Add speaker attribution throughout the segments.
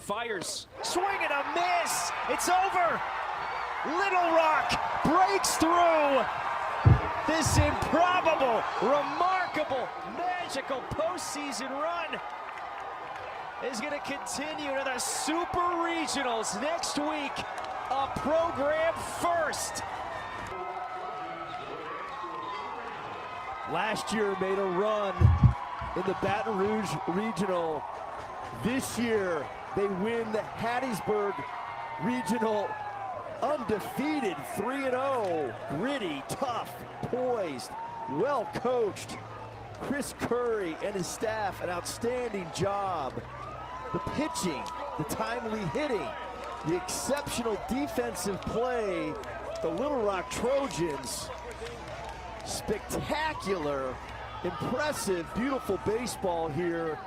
Speaker 1: Fires, swing and a miss. It's over. Little Rock breaks through. This improbable, remarkable, magical postseason run is going to continue to the Super Regionals next week. A program first. Last year made a run in the Baton Rouge Regional. This year, they win the Hattiesburg Regional undefeated 3-0. Gritty, tough, poised, well coached. Chris Curry and his staff, an outstanding job. The pitching, the timely hitting, the exceptional defensive play. The Little Rock Trojans, spectacular, impressive, beautiful baseball here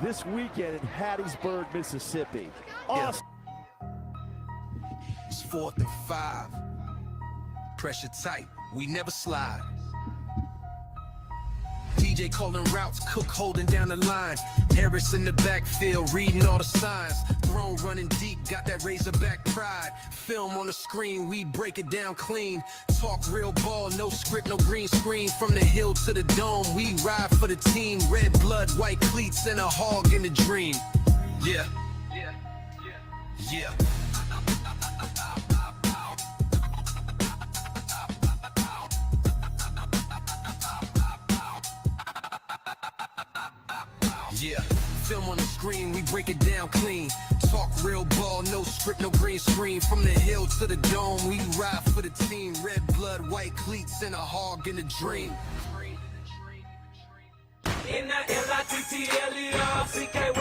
Speaker 1: this weekend in Hattiesburg, Mississippi. Awesome.
Speaker 2: It's 4th and 5. Pressure tight. We never slide. DJ calling routes, Cook holding down the line. Harris in the backfield, reading all the signs. Throne running deep, got that Razorback pride. Film on the screen, we break it down clean. Talk real ball, no script, no green screen. From the hill to the dome, we ride for the team. Red blood, white cleats, and a hog in the dream. Yeah. Yeah, film on the screen, we break it down clean. Talk real ball, no script, no green screen. From the hill to the dome, we ride for the team. Red blood, white cleats, and a hog in a dream.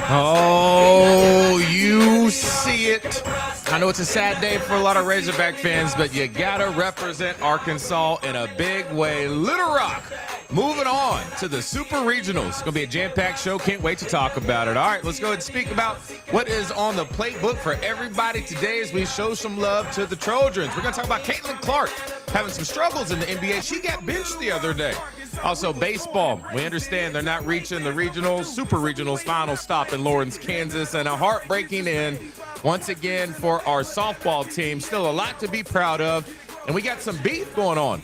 Speaker 3: Oh, you see it. I know it's a sad day for a lot of Razorback fans, but you gotta represent Arkansas in a big way. Little Rock moving on to the Super Regionals. It's going to be a jam-packed show. Can't wait to talk about it. All right, let's go ahead and speak about what is on the playbook for everybody today as we show some love to the Trojans. We're going to talk about Caitlin Clark having some struggles in the NBA. She got benched the other day. Also, baseball. We understand they're not reaching the regionals, Super Regionals final stop in Lawrence, Kansas, and a heartbreaking end once again for our softball team. Still a lot to be proud of, and we got some beef going on.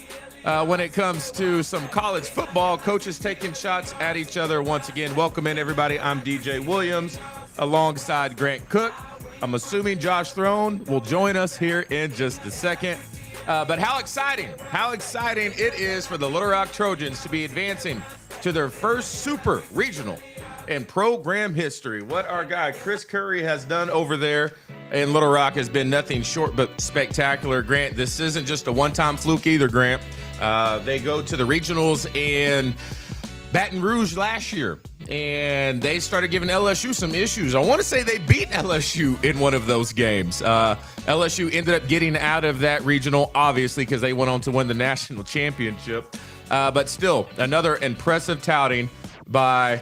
Speaker 3: When it comes to some college football, coaches taking shots at each other once again. Welcome in, everybody. I'm DJ Williams alongside Grant Cook. I'm assuming Josh Throne will join us here in just a second. But how exciting it is for the Little Rock Trojans to be advancing to their first Super Regional in program history. What our guy Chris Curry has done over there in Little Rock has been nothing short but spectacular. Grant, this isn't just a one-time fluke either, Grant. They go to the regionals in Baton Rouge last year, and they started giving LSU some issues. I want to say they beat LSU in one of those games. LSU ended up getting out of that regional, obviously, because they went on to win the national championship. But still, another impressive touting by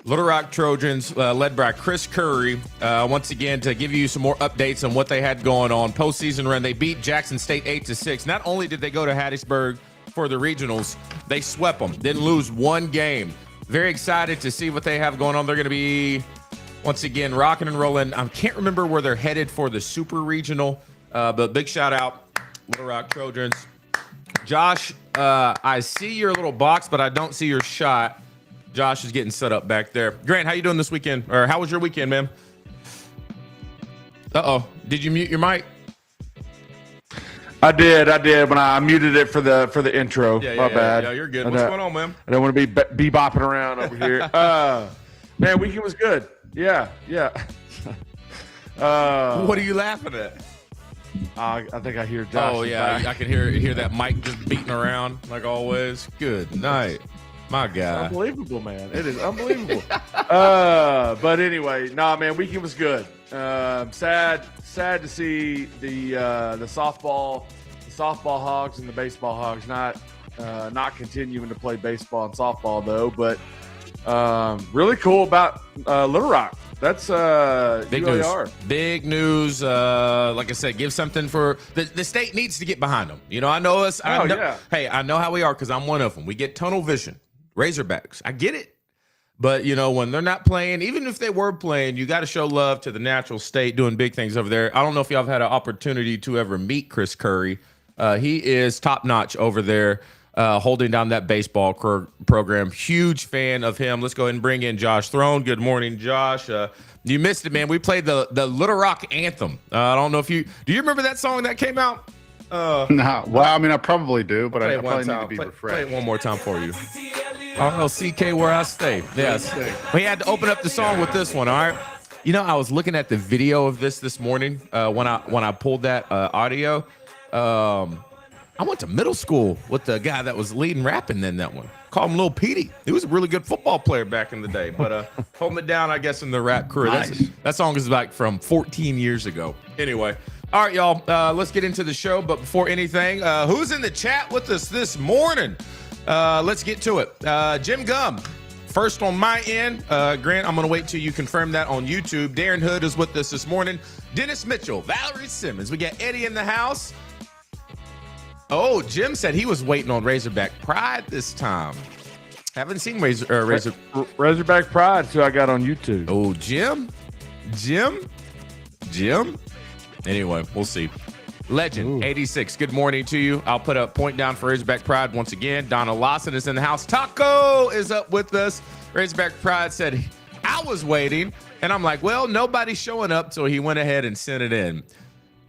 Speaker 3: Little Rock Trojans, led by Chris Curry. Once again, to give you some more updates on what they had going on. Postseason run, they beat Jackson State 8-6. Not only did they go to Hattiesburg for the regionals, they swept them. Didn't lose one game. Very excited to see what they have going on. They're going to be, once again, rocking and rolling. I can't remember where they're headed for the Super Regional, but big shout out, Little Rock Trojans. Josh, I see your little box, but I don't see your shot. Josh is getting set up back there. Grant, how you doing this weekend? Or how was your weekend, man? Uh-oh. Did you mute your mic?
Speaker 4: I did, but I muted it for the intro. My bad.
Speaker 3: Yeah, you're good. What's going on, man?
Speaker 4: I don't want to be bopping around over here. Man, weekend was good. Yeah.
Speaker 3: What are you laughing at?
Speaker 4: I think I hear Josh.
Speaker 3: Oh, yeah, I can hear that mic just beating around like always. Good night. My God.
Speaker 4: Unbelievable, man. It is unbelievable. But anyway, man, weekend was good. Sad to see the softball Hogs and the baseball Hogs not continuing to play baseball and softball though. But really cool about Little Rock. That's
Speaker 3: big news. Big news. Like I said, give something for the state needs to get behind them. You know, I know us. Hey, I know how we are because I'm one of them. We get tunnel vision. Razorbacks. I get it. But, when they're not playing, even if they were playing, you got to show love to the natural state doing big things over there. I don't know if y'all have had an opportunity to ever meet Chris Curry. He is top-notch over there holding down that baseball program. Huge fan of him. Let's go ahead and bring in Josh Throne. Good morning, Josh. You missed it, man. We played the Little Rock anthem. I don't know if do you remember that song that came out?
Speaker 5: No. Well, I mean, I probably do, but I probably need to be
Speaker 3: Play
Speaker 5: refreshed.
Speaker 3: it one more time for you. RLCK where I stay. Yes. We had to open up the song with this one, all right? I was looking at the video of this morning when I pulled that audio. I went to middle school with the guy that was leading rapping in that one. Called him Lil Petey. He was a really good football player back in the day, but holding it down, I guess, in the rap career.
Speaker 5: Nice.
Speaker 3: That song is like from 14 years ago. Anyway, all right, y'all, let's get into the show. But before anything, who's in the chat with us this morning? Let's get to it. Jim Gum, first on my end. Grant, I'm going to wait till you confirm that on YouTube. Darren Hood is with us this morning. Dennis Mitchell, Valerie Simmons. We got Eddie in the house. Oh, Jim said he was waiting on Razorback Pride this time. Haven't seen
Speaker 4: Razorback Pride, so I got on YouTube.
Speaker 3: Oh, Jim. Anyway, we'll see. Legend, 86. Good morning to you. I'll put a point down for Razorback Pride once again. Donna Lawson is in the house. Taco is up with us. Razorback Pride said, I was waiting. And I'm like, well, nobody's showing up. So he went ahead and sent it in.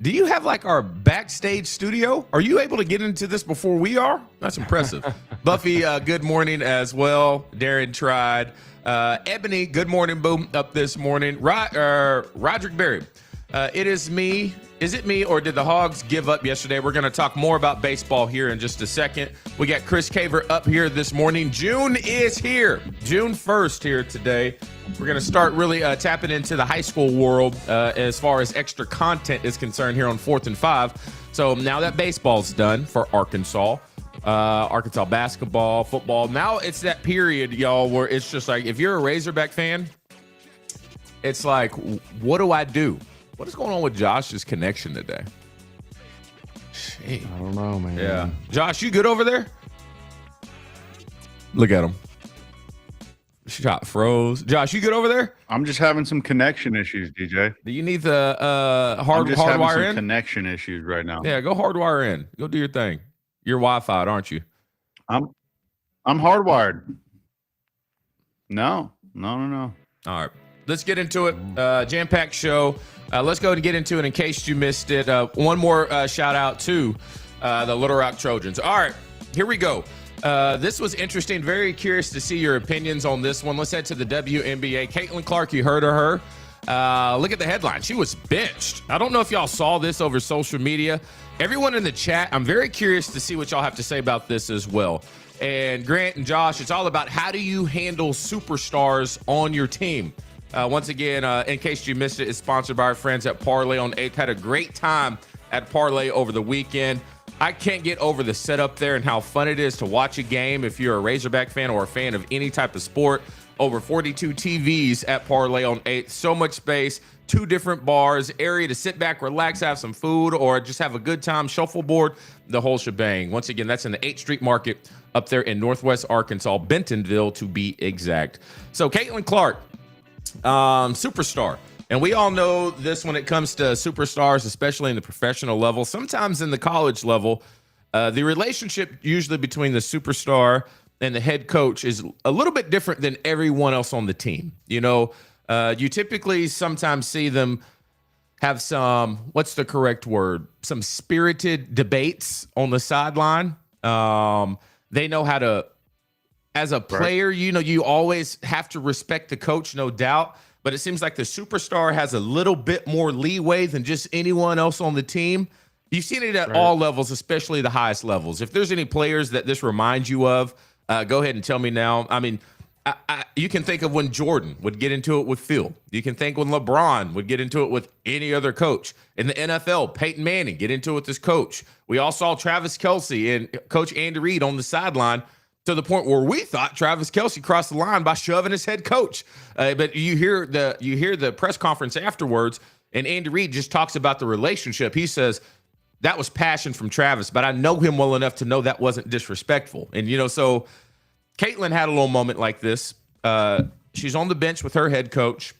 Speaker 3: Do you have like our backstage studio? Are you able to get into this before we are? That's impressive. Buffy, good morning as well. Darren tried. Ebony, good morning, boom, up this morning. Roderick Berry, it is me. Is it me or did the Hogs give up yesterday? We're going to talk more about baseball here in just a second. We got Chris Caver up here this morning. June is here. June 1st here today. We're going to start really tapping into the high school world as far as extra content is concerned here on 4th and 5. So now that baseball's done for Arkansas, Arkansas basketball, football, now it's that period, y'all, where it's just like, if you're a Razorback fan, it's like, what do I do? What is going on with Josh's connection today?
Speaker 4: I don't know, man.
Speaker 3: Yeah. Josh, you good over there? Look at him. Shot froze. Josh, you good over there?
Speaker 5: I'm just having some connection issues, DJ.
Speaker 3: Do you need the
Speaker 5: I'm just having
Speaker 3: hardwire
Speaker 5: some
Speaker 3: in?
Speaker 5: connection issues right now.
Speaker 3: Yeah, go hardwire in. Go do your thing. You're Wi-Fi, aren't you?
Speaker 5: I'm hardwired. No.
Speaker 3: All right. Let's get into it. Jam-packed show. Let's go and get into it in case you missed it. One more shout out to the Little Rock Trojans. All right, here we go. This was interesting. Very curious to see your opinions on this one. Let's head to the WNBA. Caitlin Clark, you heard of her. Look at the headline. She was benched. I don't know if y'all saw this over social media. Everyone in the chat, I'm very curious to see what y'all have to say about this as well. And Grant and Josh, it's all about how do you handle superstars on your team? Once again, in case you missed it, it's sponsored by our friends at Parlay on 8th. Had a great time at Parlay over the weekend. I can't get over the setup there and how fun it is to watch a game if you're a Razorback fan or a fan of any type of sport. Over 42 TVs at Parlay on 8th. So much space, 2 different bars, area to sit back, relax, have some food, or just have a good time, shuffleboard, the whole shebang. Once again, that's in the 8th Street Market up there in Northwest Arkansas, Bentonville to be exact. So Caitlin Clark, superstar. And we all know this when it comes to superstars, especially in the professional level. Sometimes in the college level, the relationship usually between the superstar and the head coach is a little bit different than everyone else on the team. You know, you typically sometimes see them have some, what's the correct word? Some spirited debates on the sideline. They know how to, as a player, you know, you always have to respect the coach, no doubt. But it seems like the superstar has a little bit more leeway than just anyone else on the team. You've seen it at all levels, especially the highest levels. If there's any players that this reminds you of, go ahead and tell me now. I mean, you can think of when Jordan would get into it with Phil. You can think when LeBron would get into it with any other coach. In the NFL, Peyton Manning get into it with his coach. We all saw Travis Kelce and Coach Andy Reid on the sideline, to the point where we thought Travis Kelce crossed the line by shoving his head coach. But you hear the press conference afterwards, and Andy Reid just talks about the relationship. He says, that was passion from Travis, but I know him well enough to know that wasn't disrespectful. And, you know, so Caitlin had a little moment like this. she's on the bench with her head coach,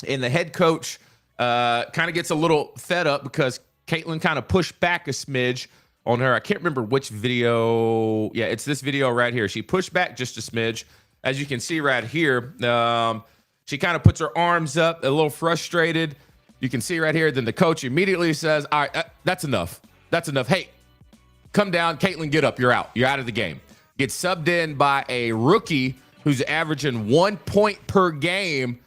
Speaker 3: and the head coach kind of gets a little fed up because Caitlin kind of pushed back a smidge on her. I can't remember which video. Yeah, it's this video right here. She pushed back just a smidge. As you can see right here, she kind of puts her arms up, a little frustrated. You can see right here. Then the coach immediately says, all right, that's enough. That's enough. Hey, come down. Caitlin, get up. You're out. You're out of the game. Gets subbed in by a rookie who's averaging 1 point per game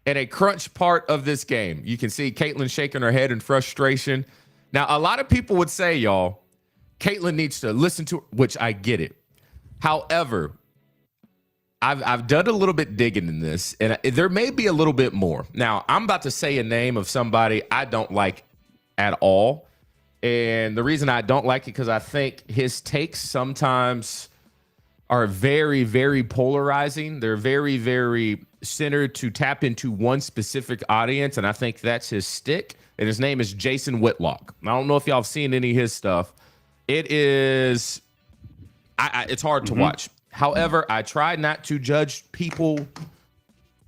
Speaker 3: in a crunch part of this game. You can see Caitlin shaking her head in frustration. Now, a lot of people would say, y'all, Caitlin needs to listen to her, which I get it. However, I've done a little bit digging in this, and there may be a little bit more. Now, I'm about to say a name of somebody I don't like at all. And the reason I don't like it because I think his takes sometimes are very, very polarizing. They're very, very centered to tap into one specific audience, and I think that's his stick. And his name is Jason Whitlock. I don't know if y'all have seen any of his stuff. It is, it's hard to watch. However, I try not to judge people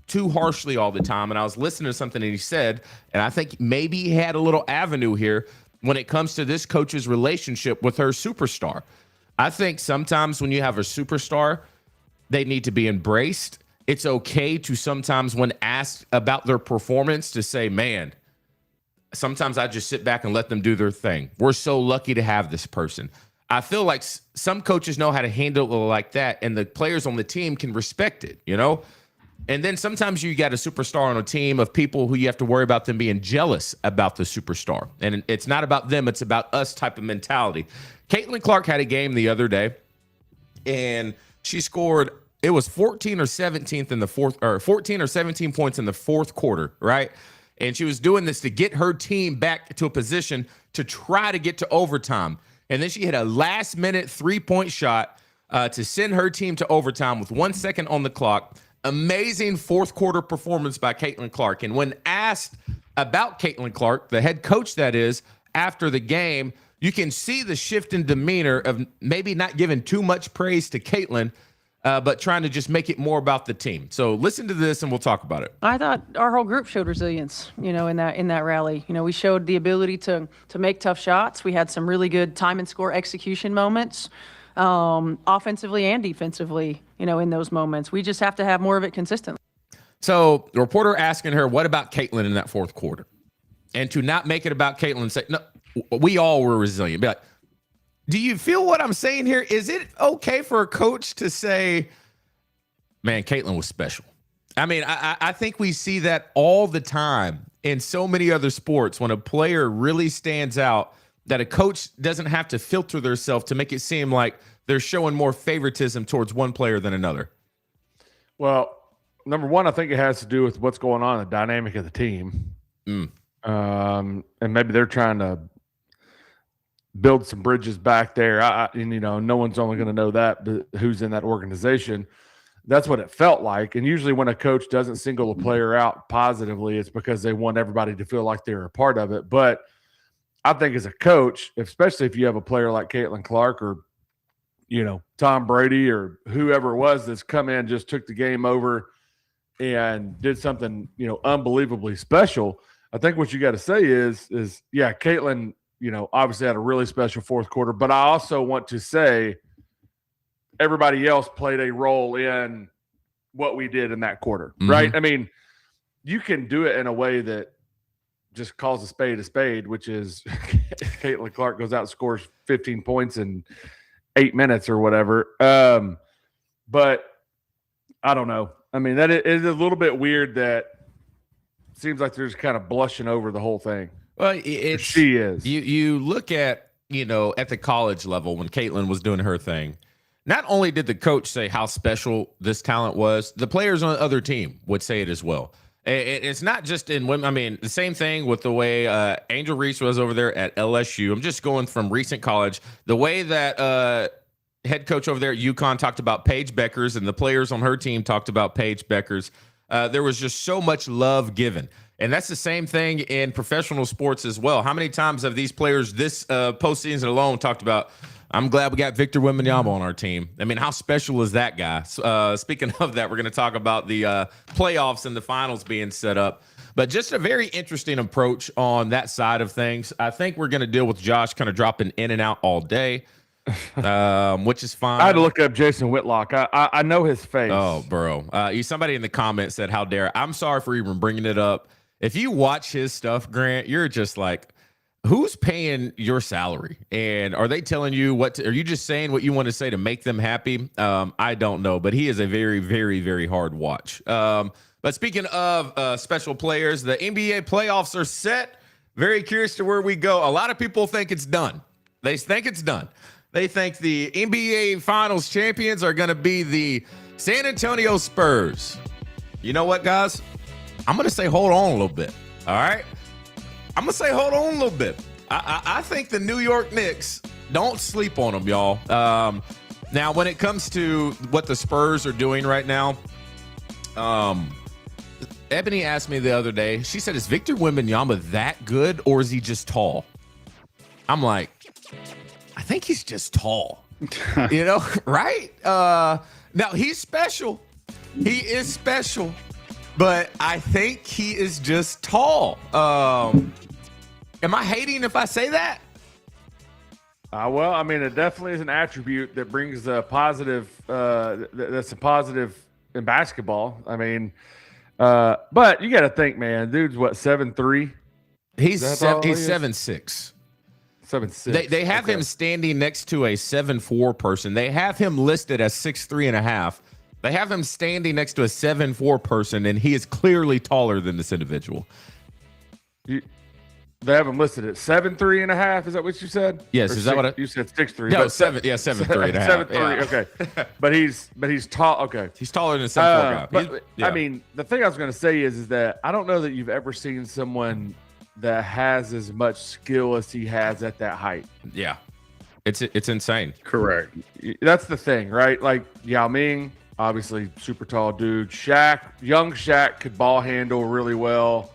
Speaker 3: too harshly all the time. And I was listening to something that he said, and I think maybe he had a little avenue here when it comes to this coach's relationship with her superstar. I think sometimes when you have a superstar, they need to be embraced. It's okay to sometimes, when asked about their performance, to say, man, sometimes I just sit back and let them do their thing. We're so lucky to have this person. I feel like some coaches know how to handle it like that, and the players on the team can respect it, you know? And then sometimes you got a superstar on a team of people who you have to worry about them being jealous about the superstar. And it's not about them, it's about us type of mentality. Caitlin Clark had a game the other day, and she scored, it was 14 or 17 in the fourth, or 14 or 17 points in the fourth quarter, right? And she was doing this to get her team back to a position to try to get to overtime. And then she hit a last-minute three-point shot to send her team to overtime with 1 second on the clock. Amazing fourth-quarter performance by Caitlin Clark. And when asked about Caitlin Clark, the head coach that is, after the game, you can see the shift in demeanor of maybe not giving too much praise to Caitlin, but trying to just make it more about the team. So listen to this, and we'll talk about it.
Speaker 6: I thought our whole group showed resilience, in that rally. We showed the ability to make tough shots. We had some really good time and score execution moments, offensively and defensively, in those moments. We just have to have more of it consistently.
Speaker 3: So the reporter asking her, what about Caitlin in that fourth quarter? And to not make it about Caitlin and say, no, we all were resilient. Be like, do you feel what I'm saying here? Is it okay for a coach to say, man, Caitlin was special? I mean, I think we see that all the time in so many other sports when a player really stands out, that a coach doesn't have to filter themselves to make it seem like they're showing more favoritism towards one player than another.
Speaker 4: Well, number one, I think it has to do with what's going on, the dynamic of the team. And maybe they're trying to build some bridges back there. No one's only going to know that, but who's in that organization. That's what it felt like. And usually when a coach doesn't single a player out positively, it's because they want everybody to feel like they're a part of it. But I think as a coach, especially if you have a player like Caitlin Clark or, Tom Brady or whoever it was that's come in, just took the game over and did something, unbelievably special. I think what you got to say is Caitlin, obviously had a really special fourth quarter, but I also want to say everybody else played a role in what we did in that quarter, right? I mean, you can do it in a way that just calls a spade, which is Caitlin Clark goes out and scores 15 points in 8 minutes or whatever. But I don't know. I mean, that is a little bit weird that it seems like they're just kind of blushing over the whole thing.
Speaker 3: Well,
Speaker 4: she is.
Speaker 3: You look at, at the college level when Caitlin was doing her thing, not only did the coach say how special this talent was, the players on the other team would say it as well. It's not just in women. I mean, the same thing with the way Angel Reese was over there at LSU. I'm just going from recent college. The way that head coach over there at UConn talked about Paige Beckers and the players on her team talked about Paige Beckers. There was just so much love given. And that's the same thing in professional sports as well. How many times have these players this postseason alone talked about, I'm glad we got Victor Wembanyama on our team. I mean, how special is that guy? Speaking of that, we're going to talk about the playoffs and the finals being set up. But just a very interesting approach on that side of things. I think we're going to deal with Josh kind of dropping in and out all day, which is fine.
Speaker 4: I had to look up Jason Whitlock. I know his face.
Speaker 3: Oh, bro. Somebody in the comments said, how dare. I'm sorry for even bringing it up. If you watch his stuff, Grant, you're just like, who's paying your salary? And are they telling you are you just saying what you want to say to make them happy? I don't know, but he is a very, very, very hard watch. But speaking of special players, the NBA playoffs are set. Very curious to where we go. A lot of people think it's done. They think it's done. They think the NBA Finals champions are going to be the San Antonio Spurs. You know what, guys? I'm going to say hold on a little bit. All right? I'm going to say hold on a little bit. I think the New York Knicks, don't sleep on them, y'all. Now, when it comes to what the Spurs are doing right now, Ebony asked me the other day, she said, is Victor Wembanyama that good or is he just tall? I'm like, I think he's just tall. You know, right? Now, he's special. He is special. But I think he is just tall. Am I hating if I say that?
Speaker 4: Well, I mean, it definitely is an attribute that brings a positive. That's a positive in basketball. I mean, but you got to think, man. Dude's what, 7'3"?
Speaker 3: He's 7'6".
Speaker 4: 7'6".
Speaker 3: They have him standing next to a 7'4" person. They have him listed as 6'3.5". They have him standing next to a 7'4" person, and he is clearly taller than this individual.
Speaker 4: They have him listed at 7'3.5". Is that what you said?
Speaker 3: Yes. Is that what
Speaker 4: you said? 6'3".
Speaker 3: No, 7'3.5".
Speaker 4: 7'3".
Speaker 3: Yeah.
Speaker 4: Okay, but he's tall. Okay,
Speaker 3: he's taller than a 7'4" guy.
Speaker 4: But I mean, the thing I was going to say is that I don't know that you've ever seen someone that has as much skill as he has at that height.
Speaker 3: Yeah, it's insane.
Speaker 5: Correct.
Speaker 4: That's the thing, right? Like Yao Ming, obviously super tall dude. Young Shaq could ball handle really well.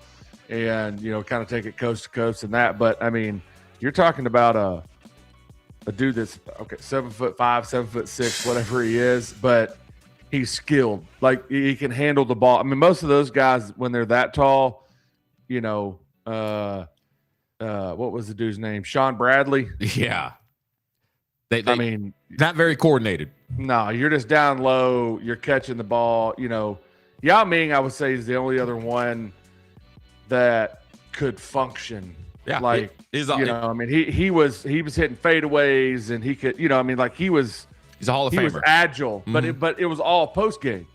Speaker 4: And, kind of take it coast to coast and that. But, I mean, you're talking about a dude that's, 7'5", 7'6", whatever he is, but he's skilled. Like, he can handle the ball. I mean, most of those guys, when they're that tall, what was the dude's name? Sean Bradley?
Speaker 3: Yeah.
Speaker 4: I mean,
Speaker 3: not very coordinated.
Speaker 4: No, you're just down low. You're catching the ball. Yao Ming, I would say, is the only other one that could function.
Speaker 3: Yeah,
Speaker 4: he was hitting fadeaways and he could, he's
Speaker 3: a Hall of Famer.
Speaker 4: He was agile, but it was all post game,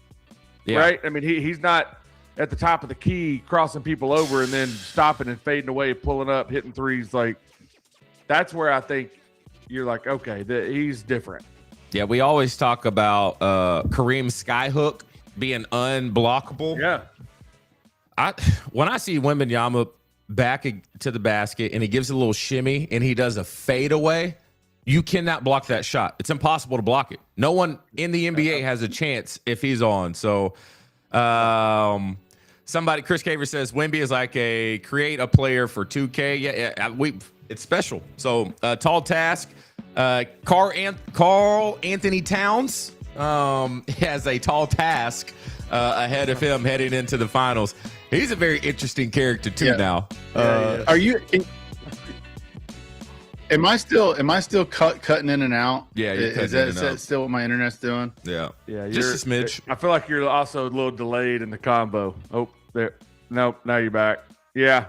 Speaker 4: right? I mean, he's not at the top of the key crossing people over and then stopping and fading away, pulling up, hitting threes. Like, that's where I think you're like, okay, he's different.
Speaker 3: Yeah, we always talk about Kareem Skyhook being unblockable.
Speaker 4: Yeah.
Speaker 3: When I see Wembanyama back to the basket and he gives a little shimmy and he does a fadeaway, you cannot block that shot. It's impossible to block it. No one in the NBA has a chance if he's on. So, Chris Caver says Wemby is like create a player for 2K. Yeah, it's special. So, tall task. Carl Anthony Towns has a tall task ahead of him heading into the finals. He's a very interesting character too now.
Speaker 5: Are you? Am I still cutting in and out?
Speaker 3: Yeah,
Speaker 5: is that still what my internet's doing?
Speaker 3: Yeah,
Speaker 4: just
Speaker 3: a smidge.
Speaker 4: I feel like you're also a little delayed in the combo. Oh, there. Nope. Now you're back. Yeah.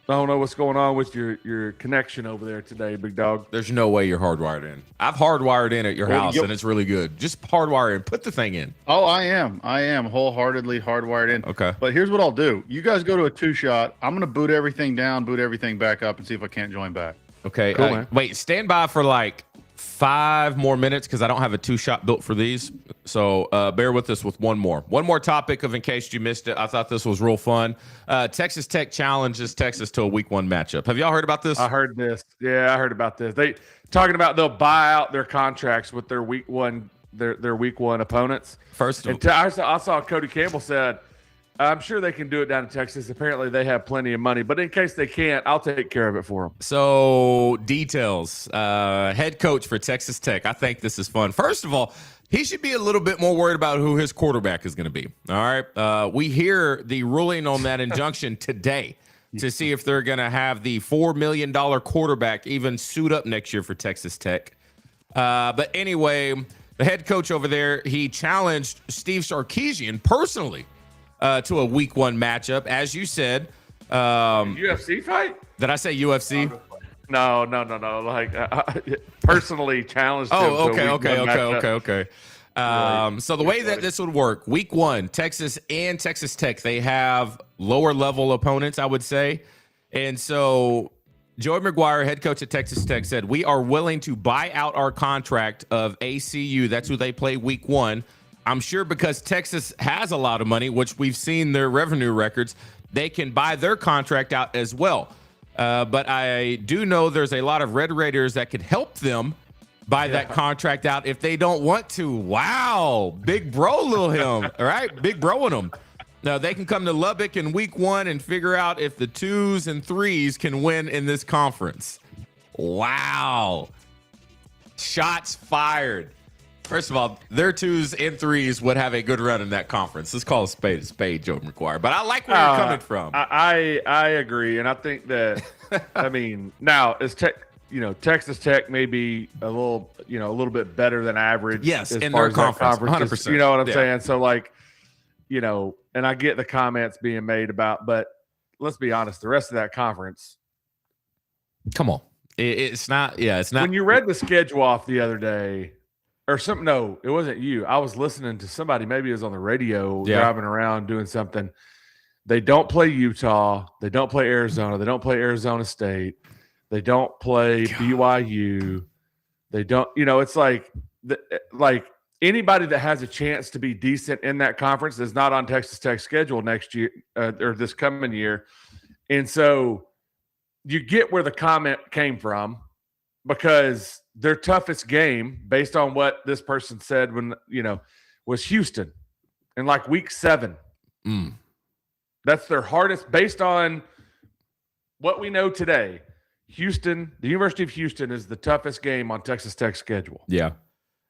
Speaker 4: I don't know what's going on with your connection over there today, big dog.
Speaker 3: There's no way you're hardwired in. I've hardwired in at your house, and it's really good. Just hardwire in. Put the thing in.
Speaker 5: Oh, I am wholeheartedly hardwired in.
Speaker 3: Okay.
Speaker 5: But here's what I'll do. You guys go to a 2-shot. I'm going to boot everything down, boot everything back up, and see if I can't join back.
Speaker 3: Okay.
Speaker 4: Cool,
Speaker 3: wait, stand by for like 5 more minutes because I don't have a 2-shot built for these. So bear with us with one more topic of in case you missed it. I thought this was real fun. Texas Tech challenges Texas to a week 1 matchup. Have y'all heard about this?
Speaker 4: I heard this. Yeah, I heard about this. They talking about they'll buy out their contracts with their week 1 their week 1 opponents.
Speaker 3: First of
Speaker 4: all, I saw Cody Campbell said I'm sure they can do it down in Texas. Apparently, they have plenty of money. But in case they can't, I'll take care of it for them.
Speaker 3: So, details. Head coach for Texas Tech. I think this is fun. First of all, he should be a little bit more worried about who his quarterback is going to be. All right. We hear the ruling on that injunction today to see if they're going to have the $4 million quarterback even suit up next year for Texas Tech. But anyway, the head coach over there, he challenged Steve Sarkisian personally to a week 1 matchup. As you said.
Speaker 4: UFC fight?
Speaker 3: Did I say UFC?
Speaker 4: No. Like, personally challenged him.
Speaker 3: Oh,
Speaker 4: to a week 1 matchup.
Speaker 3: Okay. So the way that this would work, week 1, Texas and Texas Tech, they have lower level opponents, I would say. And so Joey McGuire, head coach at Texas Tech, said, we are willing to buy out our contract of ACU. That's who they play week 1. I'm sure because Texas has a lot of money, which we've seen their revenue records, they can buy their contract out as well. But I do know there's a lot of Red Raiders that could help them buy that contract out if they don't want to. Wow. Big bro, little him. All right. Big broing them. Now they can come to Lubbock in week 1 and figure out if the 2s and 3s can win in this conference. Wow. Shots fired. First of all, their 2s and 3s would have a good run in that conference. Let's call a spade, Joe McGuire. But I like where you're coming from.
Speaker 4: I agree, and I think that I mean now is Texas Tech may be a little bit better than average.
Speaker 3: Yes,
Speaker 4: as
Speaker 3: in
Speaker 4: far
Speaker 3: their
Speaker 4: as that
Speaker 3: conference, 100%.
Speaker 4: You know what I'm
Speaker 3: Yeah.
Speaker 4: saying? So like, and I get the comments being made about, but let's be honest, the rest of that conference.
Speaker 3: Come on, it's not. Yeah, it's not.
Speaker 4: When you read the schedule off the other day. Or something. No, it wasn't you. I was listening to somebody. Maybe it was on the radio driving around doing something. They don't play Utah. They don't play Arizona. They don't play Arizona State. They don't play BYU. They don't. It's like anybody that has a chance to be decent in that conference is not on Texas Tech's schedule next year or this coming year. And so you get where the comment came from because their toughest game, based on what this person said was Houston in like week 7. That's their hardest, based on what we know today. Houston, the University of Houston is the toughest game on Texas Tech's schedule.
Speaker 3: Yeah.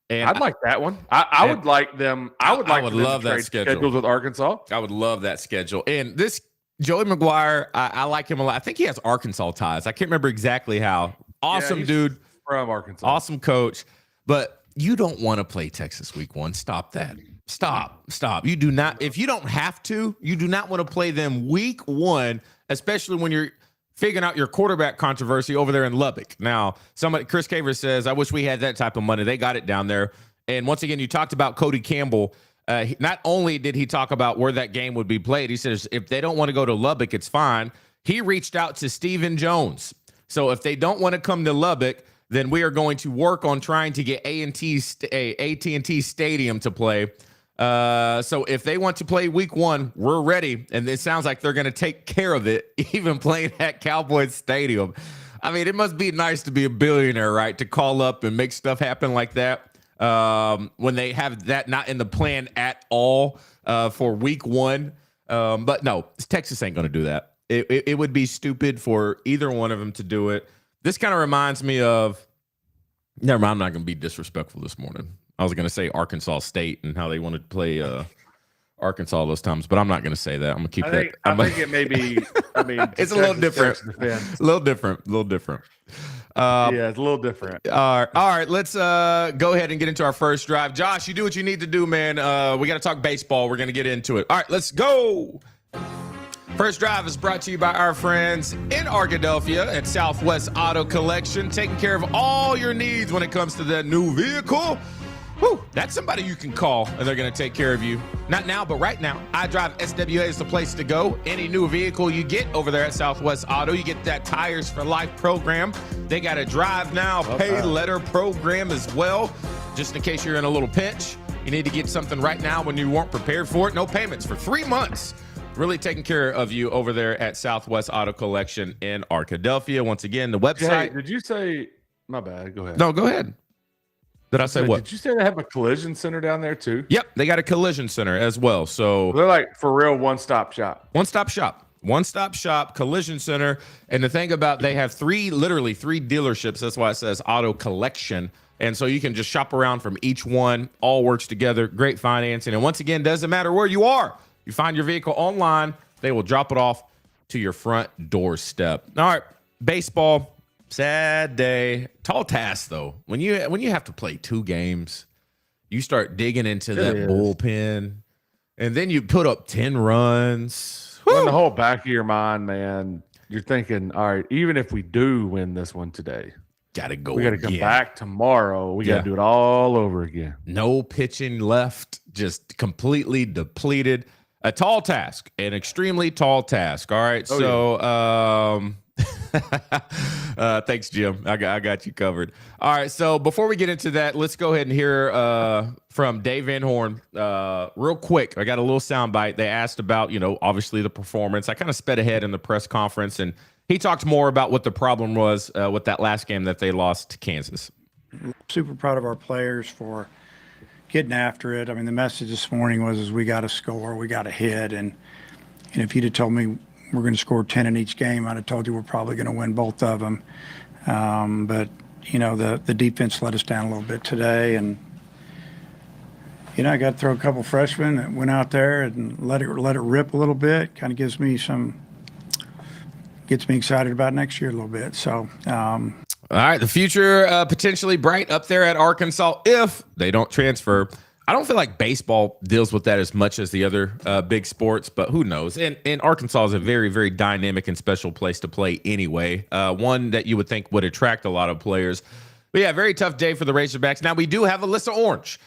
Speaker 3: And
Speaker 4: I'd like that one. I would like them. I would
Speaker 3: love that schedule.
Speaker 4: Schedules with Arkansas.
Speaker 3: I would love that schedule. And this Joey McGuire, I like him a lot. I think he has Arkansas ties. I can't remember exactly how. Awesome dude.
Speaker 4: From Arkansas.
Speaker 3: Awesome coach. But you don't want to play Texas week 1. Stop that. Stop. You do not. If you don't have to, you do not want to play them week 1, especially when you're figuring out your quarterback controversy over there in Lubbock. Now, Chris Caver says, I wish we had that type of money. They got it down there. And once again, you talked about Cody Campbell. Not only did he talk about where that game would be played, he says, if they don't want to go to Lubbock, it's fine. He reached out to Stephen Jones. So if they don't want to come to Lubbock, then we are going to work on trying to get AT&T Stadium to play. So if they want to play week 1, we're ready. And it sounds like they're going to take care of it, even playing at Cowboys Stadium. I mean, it must be nice to be a billionaire, right? To call up and make stuff happen like that when they have that not in the plan at all for week 1. But no, Texas ain't going to do that. It would be stupid for either one of them to do it. This kind of reminds me of, never mind, I'm not going to be disrespectful this morning. I was going to say Arkansas State and how they wanted to play Arkansas those times, but I'm not going to say that. I'm going to keep that.
Speaker 4: I think it may be,
Speaker 3: it's a little different. A little different.
Speaker 4: Yeah, it's a little different.
Speaker 3: All right. Let's go ahead and get into our first drive. Josh, you do what you need to do, man. We got to talk baseball. We're going to get into it. All right, let's go. First drive is brought to you by our friends in Arkadelphia at Southwest Auto Collection, taking care of all your needs when it comes to that new vehicle. Whew, that's somebody you can call, and they're going to take care of you. Not now, but right now. iDrive SWA is the place to go. Any new vehicle you get over there at Southwest Auto, you get that Tires for Life program. They got a Drive Now, Pay Letter program as well. Just in case you're in a little pinch, you need to get something right now when you weren't prepared for it. No payments for 3 months. Really taking care of you over there at Southwest Auto Collection in Arkadelphia. Once again, the website.
Speaker 4: Did you say, my bad, go ahead.
Speaker 3: No, go ahead. Did I say what?
Speaker 4: Did you say they have a collision center down there too?
Speaker 3: Yep, they got a collision center as well. So
Speaker 4: They're like for real one-stop shop.
Speaker 3: One-stop shop, collision center. And the thing about, they have literally three dealerships. That's why it says auto collection. And so you can just shop around from each one. All works together. Great financing. And once again, doesn't matter where you are. You find your vehicle online, they will drop it off to your front doorstep. All right, baseball, sad day. Tall task, though. When you have to play 2 games, you start digging into that bullpen, and then you put up 10 runs.
Speaker 4: In the whole back of your mind, man, you're thinking, all right, even if we do win this one today,
Speaker 3: we got
Speaker 4: to come back tomorrow. We got to do it all over again.
Speaker 3: No pitching left, just completely depleted. A tall task, an extremely tall task. All right, thanks, Jim. I got you covered. All right, so before we get into that, let's go ahead and hear from Dave Van Horn real quick. I got a little soundbite. They asked about, obviously the performance. I kind of sped ahead in the press conference, and he talked more about what the problem was with that last game that they lost to Kansas.
Speaker 7: Super proud of our players for getting after it. I mean, the message this morning was we got to score, we got to hit, and if you'd have told me we're going to score 10 in each game, I'd have told you we're probably going to win both of them. But the defense let us down a little bit today, and I got to throw a couple freshmen that went out there and let it rip a little bit. Kind of gets me excited about next year a little bit. So.
Speaker 3: All right, the future potentially bright up there at Arkansas if they don't transfer. I don't feel like baseball deals with that as much as the other big sports, but who knows? And Arkansas is a very, very dynamic and special place to play anyway. One that you would think would attract a lot of players. But yeah, very tough day for the Razorbacks. Now, we do have Alyssa Orange.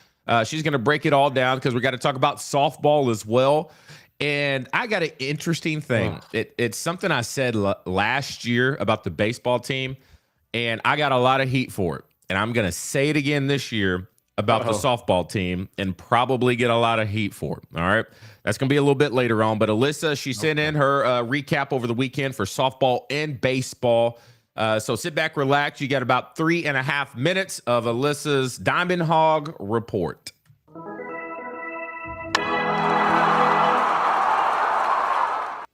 Speaker 3: She's going to break it all down because we got to talk about softball as well. And I got an interesting thing. It's something I said last year about the baseball team, and I got a lot of heat for it. And I'm going to say it again this year about the softball team and probably get a lot of heat for it. All right. That's going to be a little bit later on. But Alyssa, she sent in her recap over the weekend for softball and baseball. So sit back, relax. You got about 3.5 minutes of Alyssa's Diamond Hog report.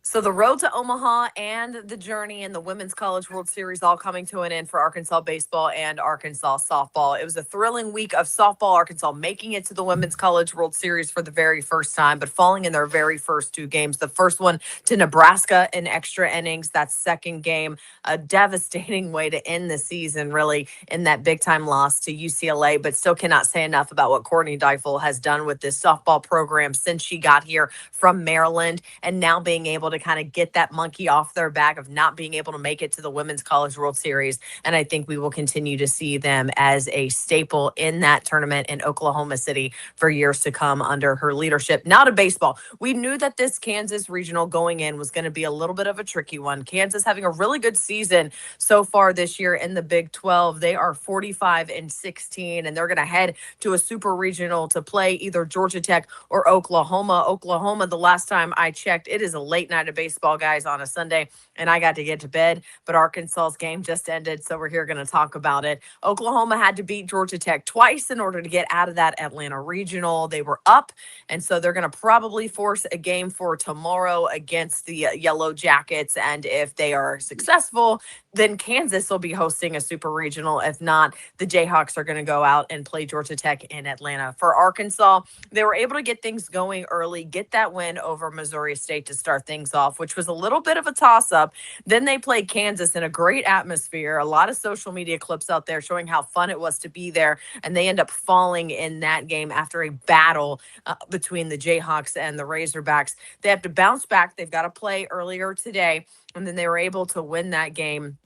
Speaker 8: So the road to Omaha and the journey in the Women's College World Series all coming to an end for Arkansas baseball and Arkansas softball. It was a thrilling week of softball. Arkansas making it to the Women's College World Series for the very first time, but falling in their very first 2 games. The first one to Nebraska in extra innings. That second game, a devastating way to end the season, really, in that big-time loss to UCLA, but still cannot say enough about what Courtney Deifel has done with this softball program since she got here from Maryland, and now being able to kind of get that monkey off their back of not being able to make it to the Women's College World Series. And I think we will continue to see them as a staple in that tournament in Oklahoma City for years to come under her leadership. Now to baseball. We knew that this Kansas regional going in was going to be a little bit of a tricky one. Kansas having a really good season so far this year in the Big 12. They are 45-16, and they're going to head to a super regional to play either Georgia Tech or Oklahoma. Oklahoma, the last time I checked, it is a late night of baseball, guys, on a Sunday, and I got to get to bed, but Arkansas's game just ended, so we're here going to talk about it. Oklahoma had to beat Georgia Tech twice in order to get out of that Atlanta regional. They were up, and so they're going to probably force a game for tomorrow against the Yellow Jackets, and if they are successful, then Kansas will be hosting a super regional. If not, the Jayhawks are going to go out and play Georgia Tech in Atlanta. For Arkansas, they were able to get things going early, get that win over Missouri State to start things off, which was a little bit of a toss-up. Then they played Kansas in a great atmosphere, a lot of social media clips out there showing how fun it was to be there, and they end up falling in that game after a battle between the Jayhawks and the Razorbacks. They have to bounce back. They've got to play earlier today, and then they were able to win that game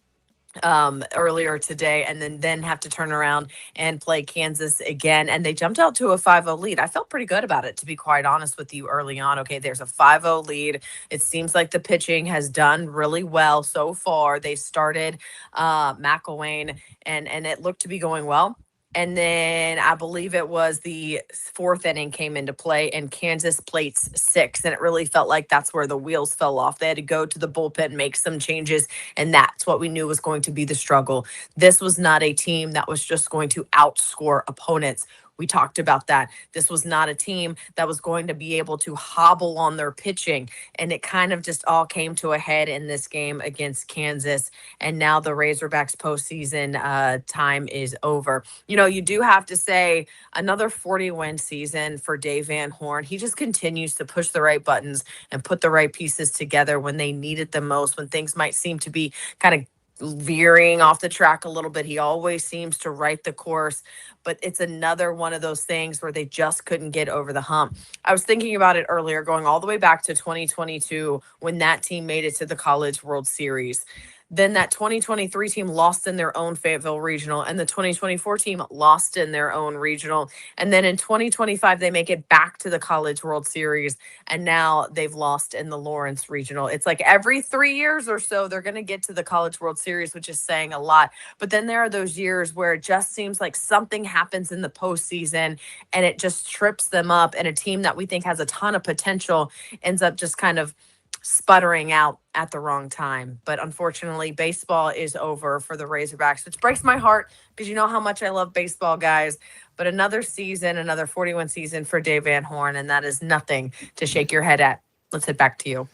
Speaker 8: earlier today, and then have to turn around and play Kansas again, and they jumped out to a 5-0 lead. I felt pretty good about it, to be quite honest with you, early on. Okay, there's a 5-0 lead. It seems like the pitching has done really well so far. They started McElwain, and it looked to be going well. And then I believe it was the fourth inning came into play and Kansas plates 6. And it really felt like that's where the wheels fell off. They had to go to the bullpen, make some changes. And that's what we knew was going to be the struggle. This was not a team that was just going to outscore opponents. We talked about that. This was not a team that was going to be able to hobble on their pitching. And it kind of just all came to a head in this game against Kansas. And now the Razorbacks postseason time is over. You know, you do have to say another 40-win season for Dave Van Horn. He just continues to push the right buttons and put the right pieces together when they need it the most, when things might seem to be kind of veering off the track a little bit. He always seems to right the course, but it's another one of those things where they just couldn't get over the hump. I was thinking about it earlier, going all the way back to 2022 when that team made it to the College World Series. Then that 2023 team lost in their own Fayetteville Regional, and the 2024 team lost in their own regional. And then in 2025, they make it back to the College World Series, and now they've lost in the Lawrence Regional. It's like every 3 years or so, they're going to get to the College World Series, which is saying a lot. But then there are those years where it just seems like something happens in the postseason, and it just trips them up, and a team that we think has a ton of potential ends up just kind of sputtering out at the wrong time. But unfortunately, baseball is over for the Razorbacks, which breaks my heart because you know how much I love baseball, guys. But another season, another 41 season for Dave Van Horn, and that is nothing to shake your head at. Let's head back to you.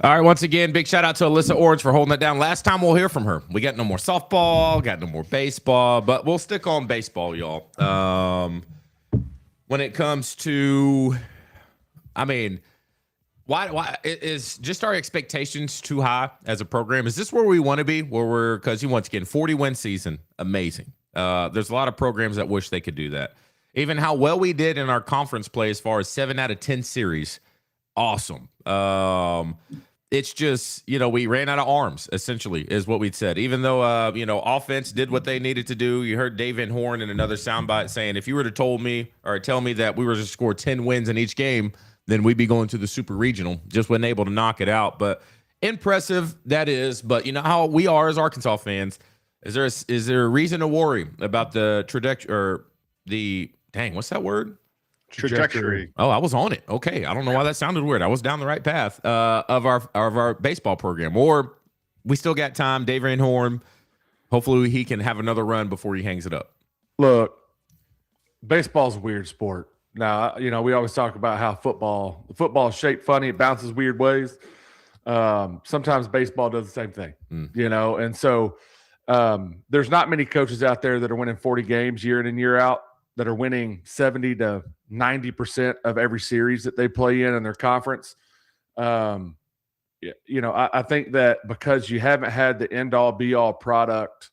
Speaker 3: All right, once again, big shout out to Alyssa Orange for holding that down. Last time we'll hear from her. We got no more softball, got no more baseball, but we'll stick on baseball, y'all. When it comes to, I mean, why is just our expectations too high as a program? Is this where we want to be? Because once again, 40-win season, amazing. There's a lot of programs that wish they could do that. Even how well we did in our conference play as far as 7 out of 10 series, awesome. It's just, we ran out of arms, essentially, is what we'd said. Even though, offense did what they needed to do. You heard Dave Van Horn in another soundbite saying, if you were to tell me that we were to score 10 wins in each game, then we'd be going to the Super Regional. Just wasn't able to knock it out. But impressive, that is. But you know how we are as Arkansas fans. Is there a reason to worry about the trajectory or what's that word?
Speaker 5: Trajectory.
Speaker 3: Oh, I was on it. Okay. I don't know why that sounded weird. I was down the right path of our baseball program. Or we still got time. Dave Van Horn, hopefully he can have another run before he hangs it up.
Speaker 4: Look, baseball's a weird sport. Now, we always talk about how football is shaped funny. It bounces weird ways. Sometimes baseball does the same thing, and so there's not many coaches out there that are winning 40 games year in and year out that are winning 70 to 90% of every series that they play in their conference. I think that because you haven't had the end-all be-all product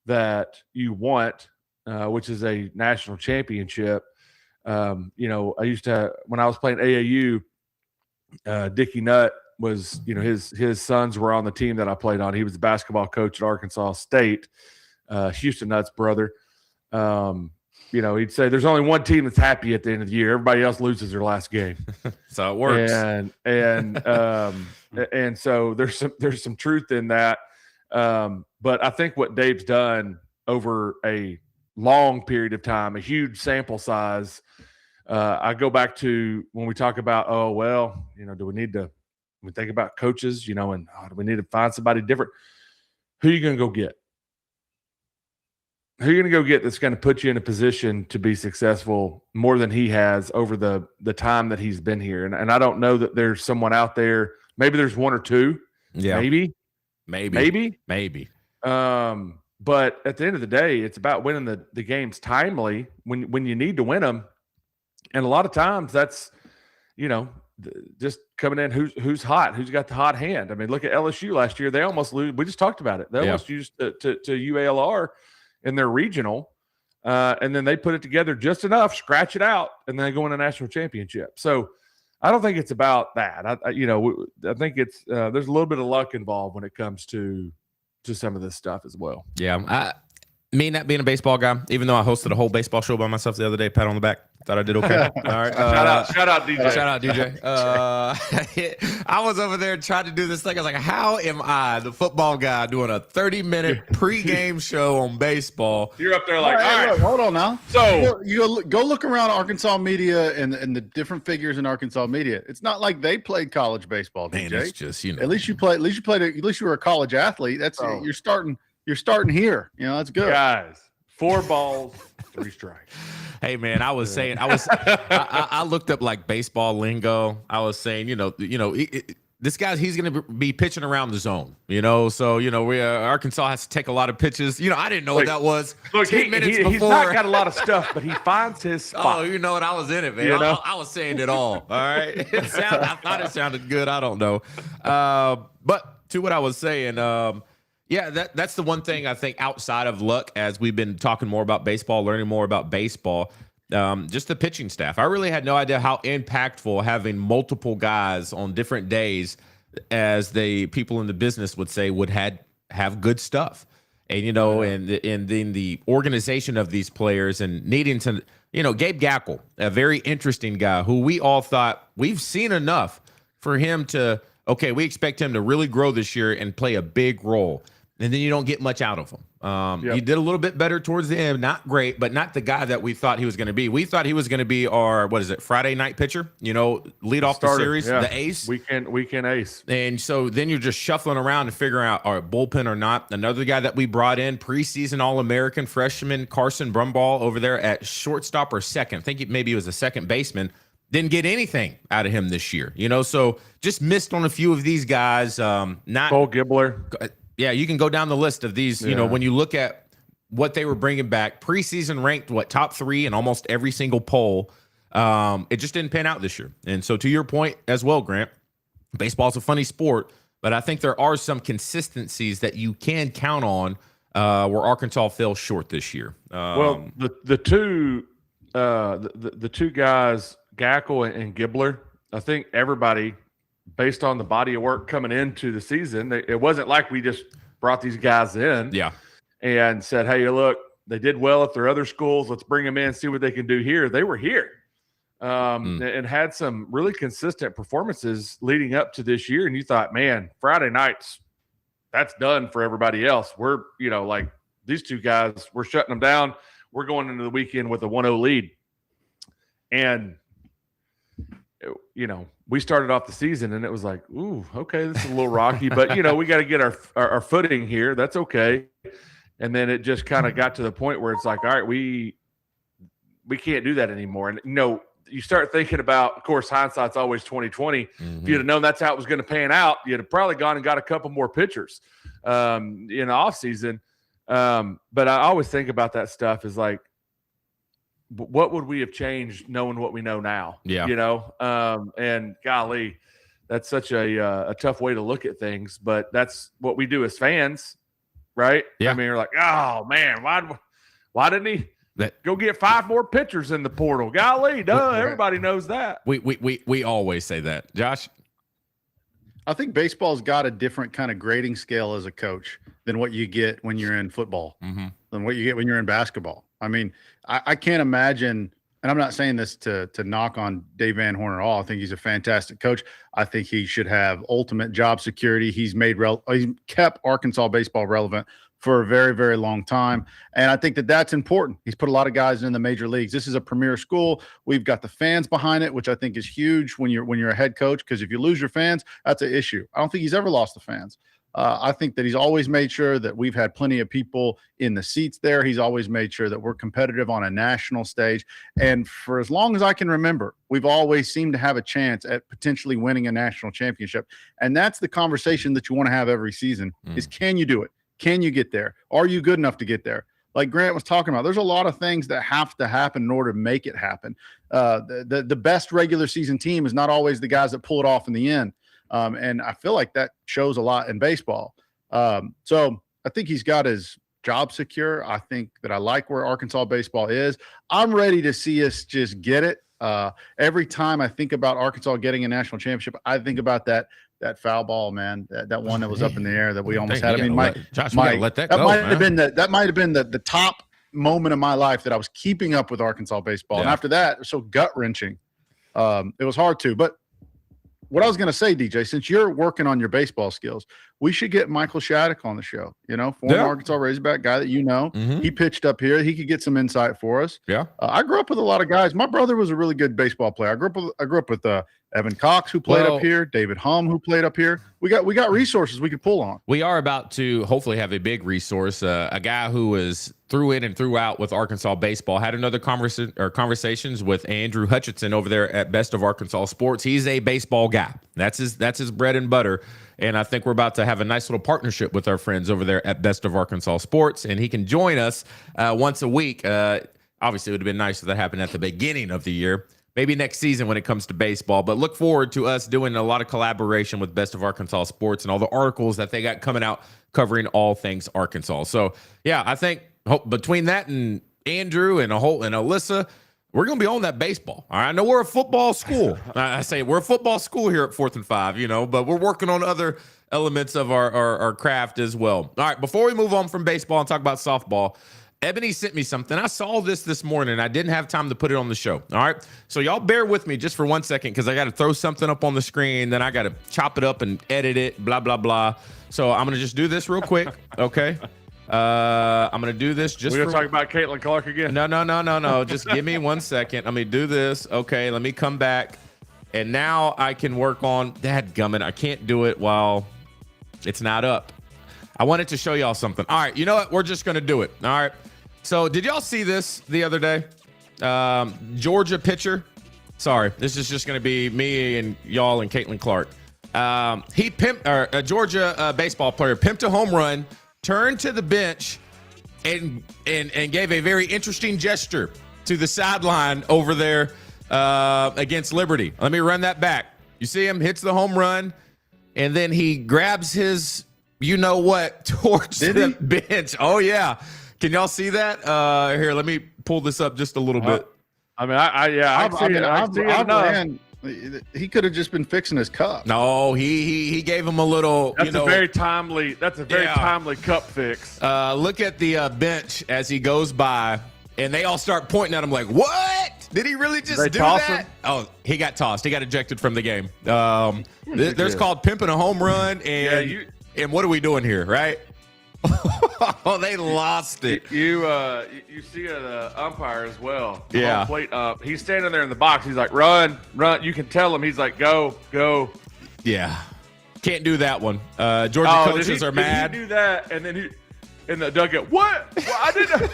Speaker 4: that you want, which is a national championship. I used to, when I was playing AAU, Dickie Nutt was, his sons were on the team that I played on. He was the basketball coach at Arkansas State, Houston Nutt's brother. He'd say there's only one team that's happy at the end of the year. Everybody else loses their last game.
Speaker 3: So it works.
Speaker 4: And so there's some truth in that. But I think what Dave's done over a long period of time, a huge sample size. I go back to when we talk about, do we think about coaches, and do we need to find somebody different? Who are you going to go get? Who are you going to go get that's going to put you in a position to be successful more than he has over the time that he's been here? And I don't know that there's someone out there. Maybe there's one or two.
Speaker 3: Yeah.
Speaker 4: Maybe. But at the end of the day, it's about winning the games timely when you need to win them. And a lot of times that's, just coming in, who's hot, who's got the hot hand. I mean, look at LSU last year. They almost lose. We just talked about it. They almost used to UALR in their regional. And then they put it together just enough, scratch it out, and then they go in a national championship. So I don't think it's about that. I think it's there's a little bit of luck involved when it comes to some of this stuff as well.
Speaker 3: Yeah. Me not being a baseball guy, even though I hosted a whole baseball show by myself the other day, pat on the back. Thought I did okay. All right.
Speaker 4: Shout out, DJ.
Speaker 3: Shout out, DJ. I was over there trying to do this thing. I was like, how am I, the football guy, doing a 30-minute pregame show on baseball?
Speaker 4: You're up there like, all right.
Speaker 5: Look, hold on now.
Speaker 4: So
Speaker 5: you go look around Arkansas media and the different figures in Arkansas media. It's not like they played college baseball,
Speaker 3: Man,
Speaker 5: DJ.
Speaker 3: it's just, you know.
Speaker 5: At least you were a college athlete. That's you're starting here. You know, that's good.
Speaker 4: guys, 4 balls, 3 strikes.
Speaker 3: Hey man, I was saying, I looked up like baseball lingo. I was saying, this guy, he's going to be pitching around the zone, So, Arkansas has to take a lot of pitches. I didn't know what that was.
Speaker 4: Look,
Speaker 3: 10 minutes before.
Speaker 4: He's not got a lot of stuff, but he finds his spot.
Speaker 3: Oh, you know what? I was in it, man. I was saying it all. All right. I thought it sounded good. I don't know. But to what I was saying, yeah, that's the one thing I think outside of luck, as we've been talking more about baseball, learning more about baseball, just the pitching staff. I really had no idea how impactful having multiple guys on different days, as the people in the business would say, would have good stuff. And, and then the organization of these players and needing to, Gabe Gackle, a very interesting guy who we all thought we've seen enough for him to, okay, we expect him to really grow this year and play a big role. And then you don't get much out of him. He did a little bit better towards the end. Not great, but not the guy that we thought he was going to be. We thought he was going to be our, Friday night pitcher, lead off the series, the ace.
Speaker 4: Weekend ace.
Speaker 3: And so then you're just shuffling around and figuring out, our bullpen or not. Another guy that we brought in, preseason All-American freshman Carson Brumball over there at shortstop or second. I think maybe he was a second baseman. Didn't get anything out of him this year, so just missed on a few of these guys. Not
Speaker 4: Cole Gibbler.
Speaker 3: Yeah, you can go down the list of these, when you look at what they were bringing back, preseason ranked, top 3 in almost every single poll. It just didn't pan out this year. And so to your point as well, Grant, baseball's a funny sport, but I think there are some consistencies that you can count on where Arkansas fell short this year.
Speaker 4: Well, the two guys, Gackle and Gibbler, I think everybody – based on the body of work coming into the season, it wasn't like we just brought these guys in and said, hey, look, they did well at their other schools. Let's bring them in, see what they can do here. They were here and had some really consistent performances leading up to this year. And you thought, man, Friday nights, that's done for everybody else. We're, like these two guys, we're shutting them down. We're going into the weekend with a 1-0 lead. And, we started off the season and it was like, ooh, okay, this is a little rocky, but we got to get our footing here. That's okay. And then it just kind of got to the point where it's like, all right, we can't do that anymore. And you start thinking about, of course, hindsight's always 20/20. If you'd have known that's how it was going to pan out, you'd have probably gone and got a couple more pitchers in the off season. But I always think about that stuff is like, what would we have changed knowing what we know now?
Speaker 3: Yeah.
Speaker 4: And golly, that's such a tough way to look at things, but that's what we do as fans, right?
Speaker 3: Yeah.
Speaker 4: I mean, you're like, oh man, why didn't he go get 5 more pitchers in the portal? Golly, duh, everybody knows that.
Speaker 3: We always say that. Josh?
Speaker 5: I think baseball's got a different kind of grading scale as a coach than what you get when you're in football, than what you get when you're in basketball. I mean, I can't imagine, and I'm not saying this to knock on Dave Van Horn at all. I think he's a fantastic coach. I think he should have ultimate job security. He's kept Arkansas baseball relevant for a very, very long time. And I think that's important. He's put a lot of guys in the major leagues. This is a premier school. We've got the fans behind it, which I think is huge when you're a head coach, because if you lose your fans, that's an issue. I don't think he's ever lost the fans. I think that he's always made sure that we've had plenty of people in the seats there. He's always made sure that we're competitive on a national stage. And for as long as I can remember, we've always seemed to have a chance at potentially winning a national championship. And that's the conversation that you want to have every season is, can you do it? Can you get there? Are you good enough to get there? Like Grant was talking about, there's a lot of things that have to happen in order to make it happen. The best regular season team is not always the guys that pull it off in the end. And I feel like that shows a lot in baseball. So I think he's got his job secure. I think that I like where Arkansas baseball is. I'm ready to see us just get it. Every time I think about Arkansas getting a national championship, I think about that that foul ball, man. That one that was up in the air that we almost
Speaker 3: Dang,
Speaker 5: had. I mean,
Speaker 3: Josh, we gotta let that go,
Speaker 5: might
Speaker 3: man.
Speaker 5: have been that might have been the top moment of my life that I was keeping up with Arkansas baseball. And after that, it was so gut wrenching. It was hard to. But what I was going to say, DJ, since you're working on your baseball skills, we should get Michael Shattuck on the show. Former Arkansas Razorback guy that He pitched up here. He could get some insight for us.
Speaker 3: Yeah.
Speaker 5: I grew up with a lot of guys. My brother was a really good baseball player. I grew up with Evan Cox, who played up here, David Hum, who played up here. We got resources we could pull on.
Speaker 3: We are about to hopefully have a big resource. A guy who is through in and throughout with Arkansas baseball. Had another conversations with Andrew Hutchinson over there at Best of Arkansas Sports. He's a baseball guy. That's his bread and butter. And I think we're about to have a nice little partnership with our friends over there at Best of Arkansas Sports. And he can join us once a week. Obviously, it would have been nice if that happened at the beginning of the year. Maybe next season when it comes to baseball. But look forward to us doing a lot of collaboration with Best of Arkansas Sports and all the articles that they got coming out covering all things Arkansas. So, yeah, I think between that and Andrew and Alyssa, we're going to be on that baseball. All right. I know we're a football school. I say we're a football school here at 4th and 5, but we're working on other elements of our craft as well. All right. Before we move on from baseball and talk about softball, Ebony sent me something. I saw this morning. I didn't have time to put it on the show. All right. So y'all bear with me just for 1 second because I got to throw something up on the screen. Then I got to chop it up and edit it, blah, blah, blah. So I'm going to just do this real quick. Okay. I'm going to do this just
Speaker 4: We're going to talk about Caitlin Clark again.
Speaker 3: No. Just give me 1 second. Let me do this. Okay. Let me come back. And now I can work on dadgummit. I can't do it while it's not up. I wanted to show y'all something. All right. You know what? We're just going to do it. All right. So did y'all see this the other day? Georgia pitcher. Sorry. This is just going to be me and y'all and Caitlin Clark. A Georgia baseball player pimped a home run, turned to the bench, and gave a very interesting gesture to the sideline over there against Liberty. Let me run that back. You see him hits the home run, and then he grabs his towards the bench. Oh, yeah. Can y'all see that? Here, let me pull this up just a little bit.
Speaker 5: I mean, I've seen it. He could have just been fixing his cup.
Speaker 3: No, he gave him a little.
Speaker 4: That's a very timely cup fix.
Speaker 3: Look at the bench as he goes by, and they all start pointing at him like, "What? Did he really just do that?" Him? Oh, he got tossed. He got ejected from the game. There's called pimping a home run, and what are we doing here, right? Oh, they lost it.
Speaker 4: You see the umpire as well.
Speaker 3: Yeah.
Speaker 4: Plate up. He's standing there in the box. He's like, run. You can tell him. He's like, go.
Speaker 3: Yeah. Can't do that one. Georgia coaches are mad.
Speaker 4: Did he do that? And then he in the dugout. What? I didn't.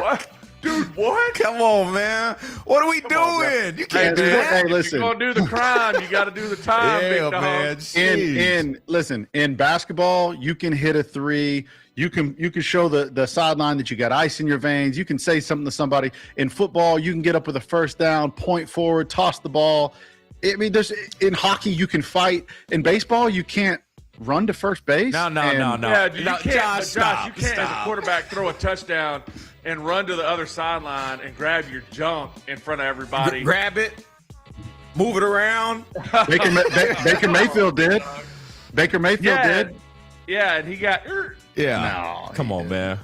Speaker 4: What? Dude, what?
Speaker 3: Come on, man. What are we doing? You can't do that.
Speaker 5: Hey, listen.
Speaker 4: If you're going to do the crime, you got to do the time, big dog.
Speaker 5: Man. In basketball, you can hit a three. You can show the sideline that you got ice in your veins. You can say something to somebody. In football, you can get up with a first down, point forward, toss the ball. I mean, in hockey, you can fight. In baseball, you can't run to first base.
Speaker 3: No.
Speaker 4: Yeah, you can't,
Speaker 3: Josh,
Speaker 4: you can't as a quarterback throw a touchdown and run to the other sideline and grab your junk in front of everybody.
Speaker 3: Grab it, move it around.
Speaker 5: Baker Mayfield did. Baker Mayfield did.
Speaker 4: Yeah, and he got.
Speaker 3: Yeah. No, come on, man.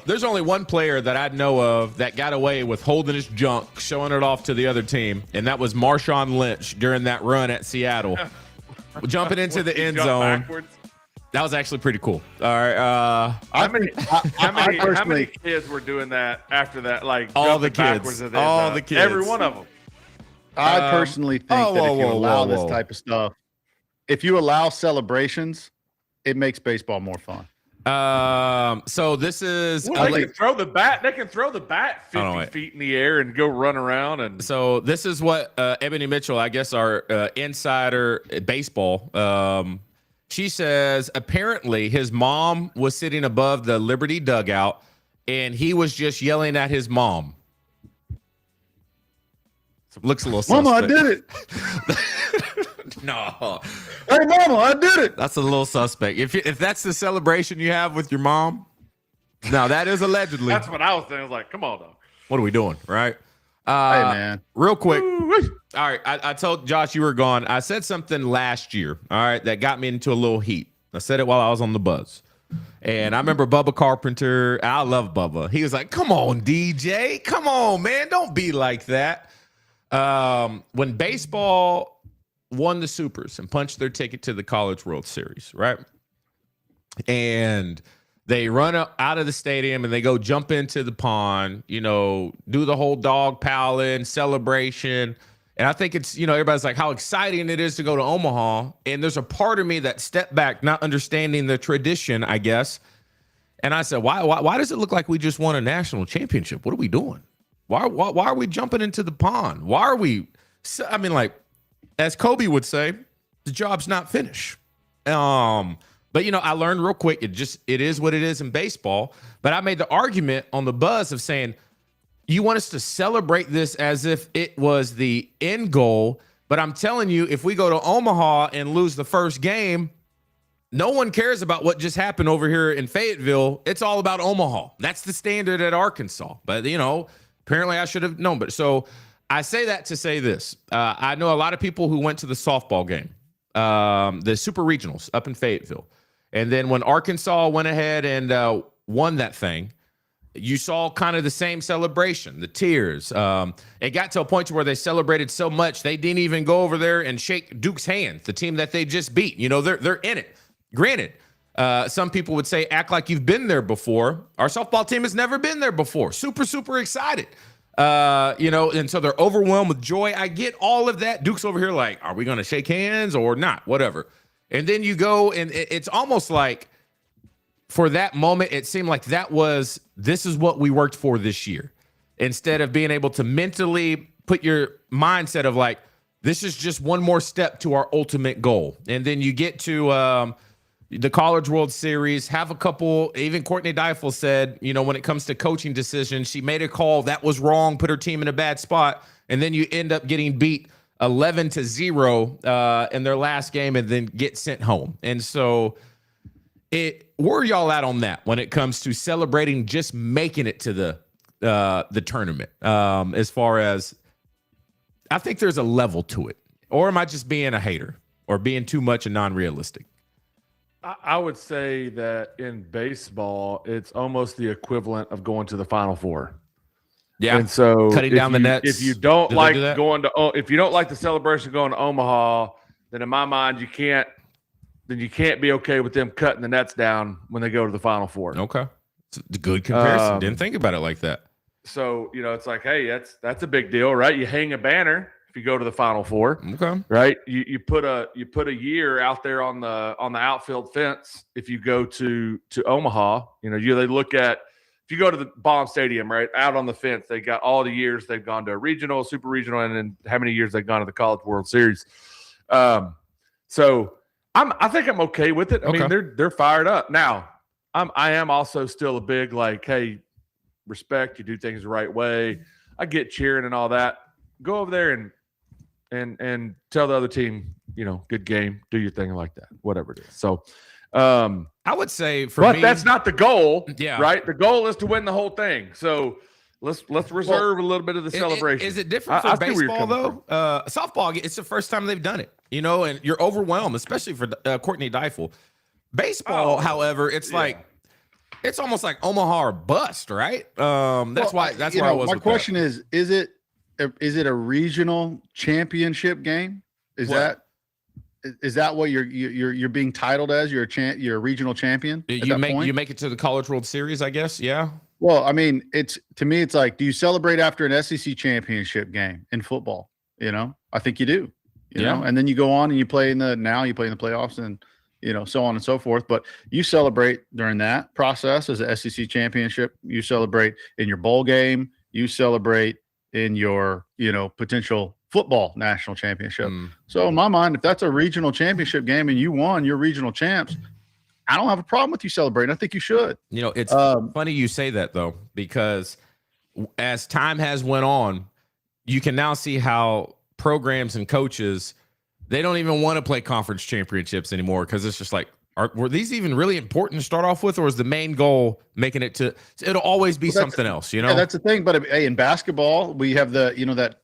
Speaker 3: There's only one player that I know of that got away with holding his junk, showing it off to the other team, and that was Marshawn Lynch during that run at Seattle, jumping into the end zone. Backwards? That was actually pretty cool. All right.
Speaker 4: How many kids were doing that after that? Like
Speaker 3: all the kids. The kids.
Speaker 4: Every one of them.
Speaker 5: I personally think that if you allow this type of stuff, if you allow celebrations, it makes baseball more fun.
Speaker 3: So this is
Speaker 4: they can throw the bat. They can throw the bat 50 feet in the air and go run around. And
Speaker 3: so this is what Ebony Mitchell, I guess, our insider baseball. She says apparently his mom was sitting above the Liberty dugout, and he was just yelling at his mom. Looks a little suspect.
Speaker 5: Mama, I did it.
Speaker 3: No.
Speaker 5: Hey, Mama, I did it.
Speaker 3: That's a little suspect. If that's the celebration you have with your mom, no, that is allegedly.
Speaker 4: That's what I was thinking. I was like, come on, dog.
Speaker 3: What are we doing, right?
Speaker 5: Hey, man.
Speaker 3: Real quick. All right. I told Josh you were gone. I said something last year, all right, that got me into a little heat. I said it while I was on the buzz. And I remember Bubba Carpenter. I love Bubba. He was like, come on, DJ. Come on, man. Don't be like that. When baseball won the Supers and punched their ticket to the College World Series, right? And they run out of the stadium and they go jump into the pond, you know, do the whole dog paddling celebration. And I think it's, you know, everybody's like, how exciting it is to go to Omaha. And there's a part of me that stepped back, not understanding the tradition, I guess. And I said, why does it look like we just won a national championship? What are we doing? Why are we jumping into the pond? Why are we? I mean, like, as Kobe would say, the job's not finished. But, you know, I learned real quick, it is what it is in baseball. But I made the argument on the buzz of saying, you want us to celebrate this as if it was the end goal. But I'm telling you, if we go to Omaha and lose the first game, no one cares about what just happened over here in Fayetteville. It's all about Omaha. That's the standard at Arkansas. But, you know, apparently I should have known. But so I say that to say this. I know a lot of people who went to the softball game, the Super Regionals up in Fayetteville. And then when Arkansas went ahead and won that thing, you saw kind of the same celebration, the tears. It got to a point where they celebrated so much they didn't even go over there and shake Duke's hand, the team that they just beat. You know, they're in it. Granted, some people would say, act like you've been there before. Our softball team has never been there before. Super, super excited. You know, and so they're overwhelmed with joy. I get all of that. Duke's over here like, are we going to shake hands or not? Whatever. And then you go, and it's almost like for that moment, it seemed like this is what we worked for this year. Instead of being able to mentally put your mindset of like, this is just one more step to our ultimate goal. And then you get to the College World Series, have a couple, even Courtney Deifel said, you know, when it comes to coaching decisions, she made a call that was wrong, put her team in a bad spot. And then you end up getting beat 11-0 in their last game and then get sent home. And so where are y'all at on that when it comes to celebrating just making it to the tournament? As far as, I think there's a level to it. Or am I just being a hater or being too much and non-realistic?
Speaker 4: I would say that in baseball, it's almost the equivalent of going to the Final Four.
Speaker 3: Yeah,
Speaker 4: and so
Speaker 3: cutting down the nets.
Speaker 4: If you don't like going to, if you don't like the celebration going to Omaha, then in my mind you can't be okay with them cutting the nets down when they go to the Final Four.
Speaker 3: Okay, it's a good comparison. Didn't think about it like that.
Speaker 4: So you know, it's like, hey, that's a big deal, right? You hang a banner if you go to the Final Four.
Speaker 3: Okay,
Speaker 4: right? You put a year out there on the outfield fence if you go to Omaha. You know, they look at. If you go to the Baum Stadium, right, out on the fence, they got all the years they've gone to a regional, super regional, and then how many years they've gone to the College World Series. So I think I'm okay with it. I mean, they're fired up. Now, I am also still a big like, hey, respect, you do things the right way. I get cheering and all that. Go over there and tell the other team, you know, good game, do your thing like that, whatever it is. So
Speaker 3: I would say but
Speaker 4: that's not the goal.
Speaker 3: Yeah.
Speaker 4: Right. The goal is to win the whole thing. So let's reserve a little bit of the celebration.
Speaker 3: Is it different for baseball though? Softball, it's the first time they've done it, you know, and you're overwhelmed, especially for Courtney Deifel. Baseball, however, it's like, it's almost like Omaha or bust, right? That's why I was.
Speaker 5: My question is it a regional championship game? Is that what you're being titled as? You're a regional champion.
Speaker 3: You make it to the College World Series, I guess. Yeah.
Speaker 5: Well, I mean, to me, it's like, do you celebrate after an SEC championship game in football? You know, I think you do. You know, and then you go on and you play in the playoffs and you know, so on and so forth. But you celebrate during that process as a SEC championship. You celebrate in your bowl game. You celebrate in your, you know, potential football national championship. So in my mind, if that's a regional championship game and you won, you're regional champs, I don't have a problem with you celebrating. I think you should.
Speaker 3: You know, it's funny you say that though, because as time has went on, you can now see how programs and coaches, they don't even want to play conference championships anymore because it's just like, were these even really important to start off with, or is the main goal making it to? It'll always be something else, you know.
Speaker 5: Yeah, that's the thing. But hey, in basketball, we have the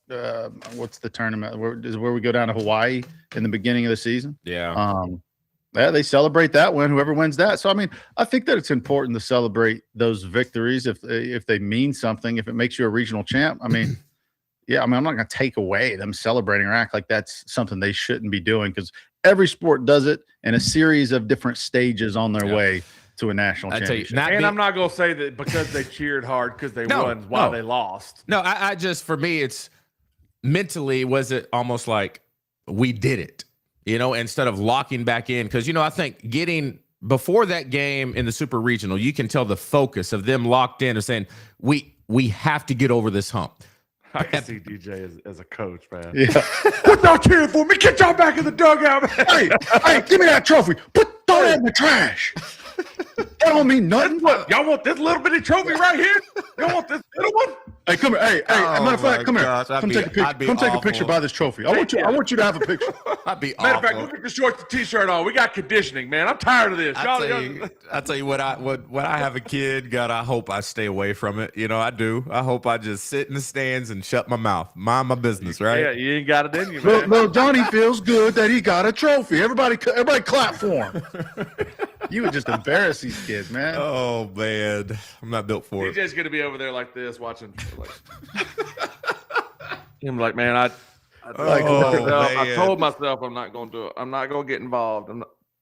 Speaker 5: what's the tournament? Where we go down to Hawaii in the beginning of the season.
Speaker 3: Yeah.
Speaker 5: Yeah, they celebrate that win. Whoever wins that. So I mean, I think that it's important to celebrate those victories if they mean something. If it makes you a regional champ, I mean. Yeah, I mean, I'm not going to take away them celebrating or act like that's something they shouldn't be doing, because every sport does it in a series of different stages on their way to a national championship.
Speaker 4: I'm not going to say that because they cheered hard because they won while they lost.
Speaker 3: No, I just, for me, it's mentally, was it almost like we did it, you know, instead of locking back in? Because, you know, I think getting before that game in the Super Regional, you can tell the focus of them locked in and saying, we have to get over this hump.
Speaker 4: I can see DJ as a coach, man.
Speaker 5: Yeah.
Speaker 4: What y'all cheering for? Me, get y'all back in the dugout, man.
Speaker 5: Hey, give me that trophy. Throw that in the trash. That don't mean nothing.
Speaker 4: What, y'all want this little bitty trophy right here? Y'all want this little one?
Speaker 5: Hey, come here. Hey, matter of fact, come here. Come take a picture. Come take a picture by this trophy. I want you to have a picture.
Speaker 3: I'd be
Speaker 4: Matter of fact, look at the shorts, the t-shirt on. We got conditioning, man. I'm tired of this.
Speaker 3: I tell you what I have a kid, God, I hope I stay away from it. You know, I do. I hope I just sit in the stands and shut my mouth. Mind my business, right?
Speaker 4: Yeah, you ain't got it in you, man.
Speaker 5: Well, Johnny feels good that he got a trophy. Everybody clap for him. You would just embarrass these kids, man.
Speaker 3: Oh, man. I'm not built for it.
Speaker 4: DJ's going to be over there like this watching. Him like, man, I told myself I'm not going to do it. I'm not going to get involved.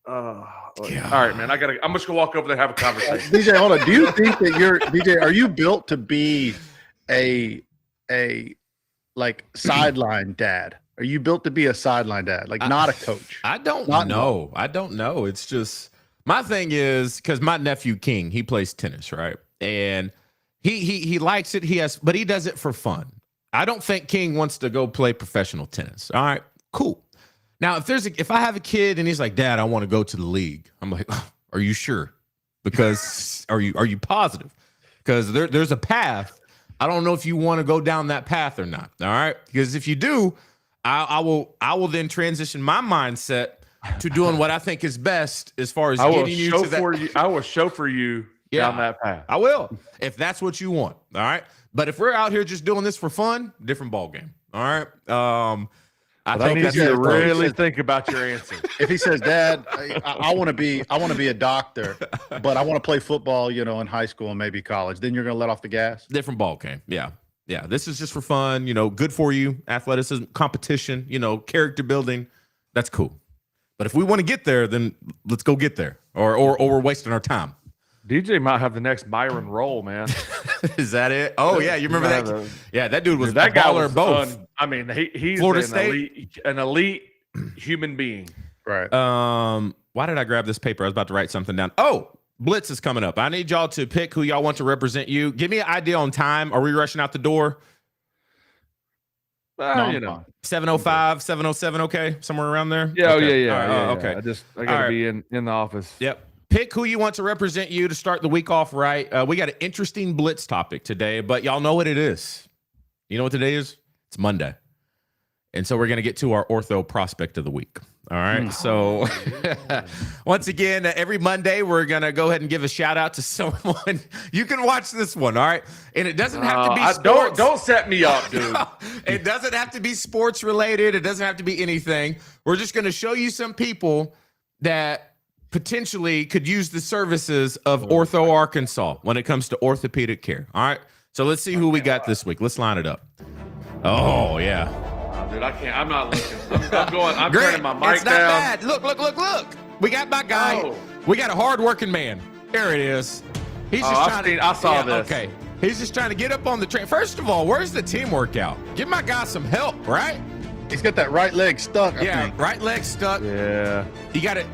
Speaker 4: All right, man. I'm just gonna walk over there and have a conversation.
Speaker 5: DJ, hold on. Do you think that DJ? Are you built to be a like sideline dad? Are you built to be a sideline dad, like not a coach?
Speaker 3: I don't know. I don't know. It's just my thing is because my nephew King, he plays tennis, right? And he likes it. But he does it for fun. I don't think King wants to go play professional tennis. All right, cool. Now, if I have a kid and he's like, Dad, I want to go to the league, I'm like, are you sure? Because are you positive? Because there's a path. I don't know if you want to go down that path or not. All right, because if you do, I will then transition my mindset to doing what I think is best as far as getting you to that.
Speaker 4: I will chauffeur you down that path.
Speaker 3: I will, if that's what you want. All right. But if we're out here just doing this for fun, different ball game. All right.
Speaker 4: I think that's you to really think about your answer.
Speaker 5: If he says, Dad, I want to be a doctor, but I want to play football, in high school and maybe college, then you're going to let off the gas?
Speaker 3: Different ball game. Yeah. Yeah. This is just for fun, good for you. Athleticism, competition, character building. That's cool. But if we want to get there, then let's go get there or we're wasting our time.
Speaker 4: DJ might have the next Byron role, man.
Speaker 3: Is that it? Oh, yeah. You remember that? Yeah, that dude was
Speaker 4: that guy
Speaker 3: was both.
Speaker 4: He's
Speaker 3: Florida State?
Speaker 4: An elite human being.
Speaker 5: Right.
Speaker 3: Why did I grab this paper? I was about to write something down. Oh, Blitz is coming up. I need y'all to pick who y'all want to represent you. Give me an idea on time. Are we rushing out the door? 7:05, 7:07, okay? Somewhere around there?
Speaker 4: Yeah,
Speaker 3: okay.
Speaker 4: Yeah.
Speaker 3: Okay.
Speaker 4: I got to be in the office.
Speaker 3: Yep. Pick who you want to represent you to start the week off right. We got an interesting Blitz topic today, but y'all know what it is. You know what today is? It's Monday. And so we're going to get to our ortho prospect of the week. All right. So once again, every Monday, we're going to go ahead and give a shout out to someone. You can watch this one. All right. And it doesn't have to be sports.
Speaker 4: Don't set me up, dude.
Speaker 3: It doesn't have to be sports related. It doesn't have to be anything. We're just going to show you some people that potentially could use the services of Ortho Arkansas when it comes to orthopedic care. All right. So let's see who we got this week. Let's line it up. Oh, yeah.
Speaker 4: Dude, I can't. I'm not looking. I'm
Speaker 3: Grant,
Speaker 4: turning my mic
Speaker 3: it's not
Speaker 4: down.
Speaker 3: Bad. Look. We got my guy.
Speaker 4: Oh.
Speaker 3: We got a hard-working man. There it is. He's just
Speaker 4: I saw this.
Speaker 3: Okay. He's just trying to get up on the train. First of all, where's the teamwork out? Give my guy some help, right?
Speaker 5: He's got that right leg stuck, I think.
Speaker 3: Right leg stuck.
Speaker 4: Yeah.
Speaker 3: You got to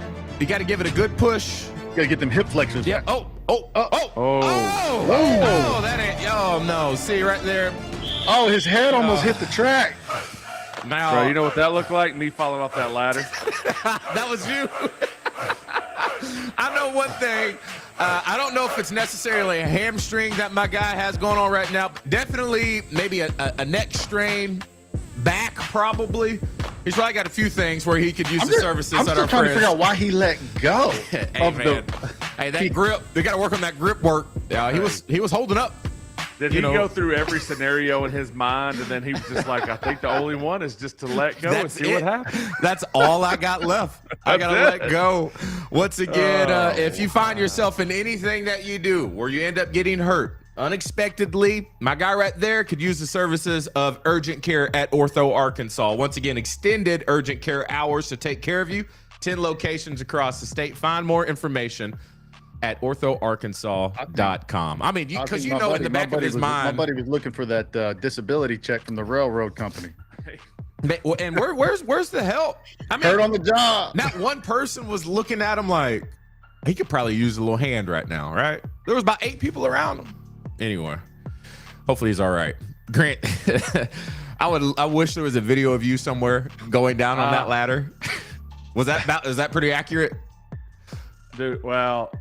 Speaker 3: give it a good push.
Speaker 5: You got to get them hip flexors.
Speaker 3: Yeah.
Speaker 5: Back.
Speaker 3: That ain't. Oh, no. See right there.
Speaker 5: Oh, his head almost hit the track.
Speaker 3: Now,
Speaker 4: Bro, you know what that looked like? Me falling off that ladder.
Speaker 3: That was you. I know one thing. I don't know if it's necessarily a hamstring that my guy has going on right now. Definitely maybe a neck strain, back probably. He's probably got a few things where he could use the services
Speaker 5: I'm
Speaker 3: at
Speaker 5: still
Speaker 3: our
Speaker 5: trying to
Speaker 3: friends.
Speaker 5: figure out why he let go
Speaker 3: Hey,
Speaker 5: of
Speaker 3: man. Hey, that grip. They got to work on that grip work. He was holding up.
Speaker 4: Did he go through every scenario in his mind, and then he was just like, I think the only one is just to let go and see what happens?
Speaker 3: That's all I got left. I got to let go. Once again, if you find yourself in anything that you do where you end up getting hurt unexpectedly, my guy right there could use the services of urgent care at Ortho Arkansas. Once again, extended urgent care hours to take care of you. 10 locations across the state. Find more information at orthoarkansas.com. I mean, because in the back of his mind.
Speaker 5: My buddy was looking for that disability check from the railroad company.
Speaker 3: And where's the help? I mean,
Speaker 5: Hurt on the job.
Speaker 3: Not one person was looking at him like, he could probably use a little hand right now, right? There was about 8 people around him. Anyway, hopefully he's all right. Grant, I wish there was a video of you somewhere going down on that ladder. Is that pretty accurate?
Speaker 4: Dude, well,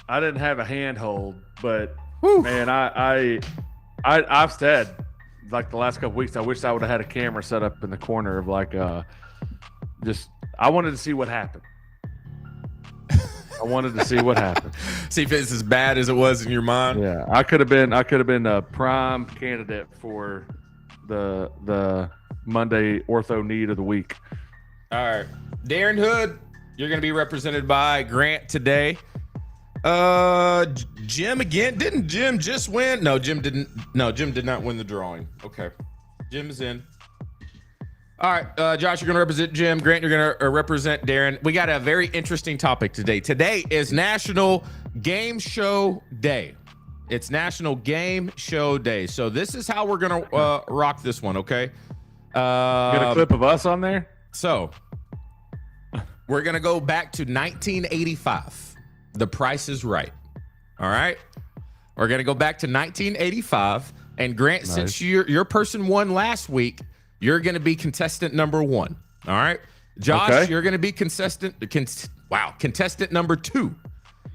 Speaker 4: I didn't have a handhold, but man, I've said like the last couple weeks, I wish I would have had a camera set up in the corner of like I wanted to see what happened. I wanted to see what happened.
Speaker 3: See if it's as bad as it was in your mind.
Speaker 4: Yeah, I could have been a prime candidate for the Monday ortho need of the week.
Speaker 3: All right, Darren Hood, you're going to be represented by Grant today. Jim again. Didn't Jim just win? No, Jim didn't. No, Jim did not win the drawing. Okay, Jim is in. All right, Josh, you're going to represent Jim. Grant, you're going to represent Darren. We got a very interesting topic today. Today is National Game Show Day. It's National Game Show Day. So this is how we're going to rock this one, okay?
Speaker 4: Got a clip of us on there?
Speaker 3: So we're going to go back to 1985. The Price is Right. All right? We're going to go back to 1985. And Grant, since your person won last week, you're going to be contestant number 1. All right? Josh, you're going to be contestant number 2.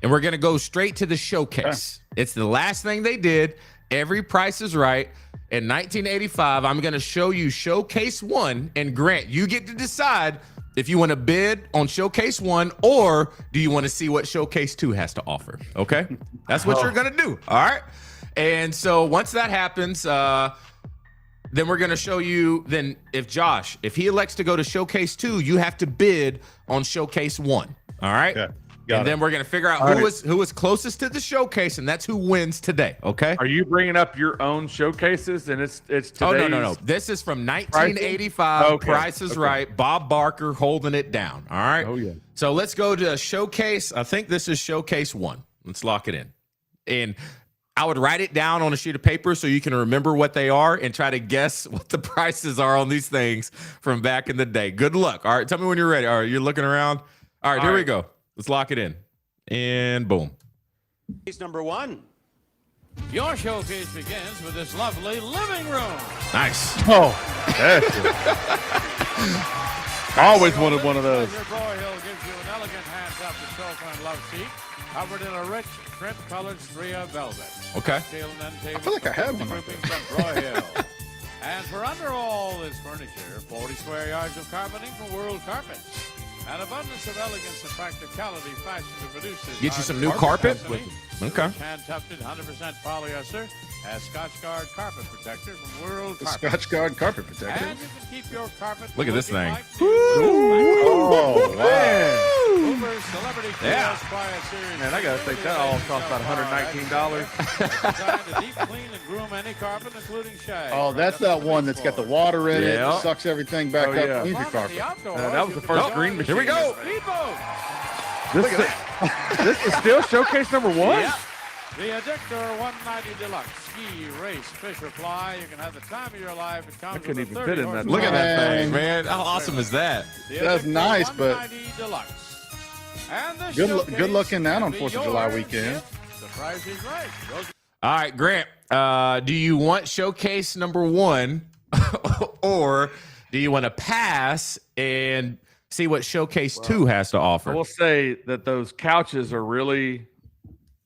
Speaker 3: And we're going to go straight to the showcase. It's the last thing they did. Every Price is Right. In 1985, I'm going to show you Showcase 1. And Grant, you get to decide if you want to bid on Showcase 1 or do you want to see what Showcase 2 has to offer. Okay? That's what you're going to do. All right? And so once that happens, then we're going to show you, then if he elects to go to Showcase 2, you have to bid on Showcase 1. All right?
Speaker 5: Okay.
Speaker 3: Then we're going to figure out who is closest to the showcase, and that's who wins today. Okay?
Speaker 4: Are you bringing up your own showcases? And it's today's...
Speaker 3: Oh, no. This is from 1985. Price is Right. Bob Barker holding it down. All right?
Speaker 4: Oh, yeah.
Speaker 3: So let's go to Showcase. I think this is Showcase 1. Let's lock it in. And I would write it down on a sheet of paper so you can remember what they are and try to guess what the prices are on these things from back in the day. Good luck. All right, tell me when you're ready. All right, you're looking around. All right, here we go. Let's lock it in. And boom.
Speaker 9: Case number 1. Your showcase begins with this lovely living room.
Speaker 3: Nice.
Speaker 4: Oh, that's it. I always wanted one of those.
Speaker 9: Your Broyhill gives you an elegant hands-up sofa and love seat covered in a rich print-colored Stria velvet.
Speaker 3: Okay.
Speaker 5: I feel like I had one like
Speaker 9: from Broyhill. And for under all this furniture, 40 square yards of carpeting from World Carpets. An abundance of elegance and practicality fashion to produce this.
Speaker 3: Get you some new carpet? Okay.
Speaker 9: Hand-tufted 100% polyester as Scotchgard carpet protector from World Carpet.
Speaker 5: Scotchgard carpet protector.
Speaker 9: And you can keep your carpet.
Speaker 3: Look at this thing.
Speaker 9: Like
Speaker 5: Oh, man.
Speaker 9: Uber's Celebrity Kiosk Quiet Series.
Speaker 4: Man, I got to think that all costs about $119.
Speaker 9: Designed to deep clean and groom any carpet, including shag.
Speaker 5: Oh, that's that one that's got the water in
Speaker 3: Yeah.
Speaker 5: it, sucks everything back
Speaker 4: Oh,
Speaker 5: up,
Speaker 4: yeah.
Speaker 5: cleans your carpet.
Speaker 4: That was the first green machine.
Speaker 3: Here we go.
Speaker 4: This is still showcase number 1?
Speaker 9: Yeah. The Addictor 190 Deluxe Ski Race Fisher Fly. You can have the time of your life. It comes
Speaker 4: couldn't
Speaker 9: with a
Speaker 4: even fit in
Speaker 9: 30
Speaker 4: that.
Speaker 3: Look at that
Speaker 5: Man.
Speaker 3: thing, man. How awesome is that?
Speaker 9: The
Speaker 5: That's
Speaker 9: Addictor
Speaker 5: nice, but
Speaker 9: 190 Deluxe. And the
Speaker 5: good
Speaker 9: showcase
Speaker 5: looking out on
Speaker 9: will
Speaker 5: 4th
Speaker 9: be
Speaker 5: of July
Speaker 9: yours
Speaker 5: weekend.
Speaker 9: if The Price is Right.
Speaker 3: All right, Grant, do you want Showcase number 1 or do you want to pass and see what Showcase 2 has to offer?
Speaker 4: I will say that those couches are really,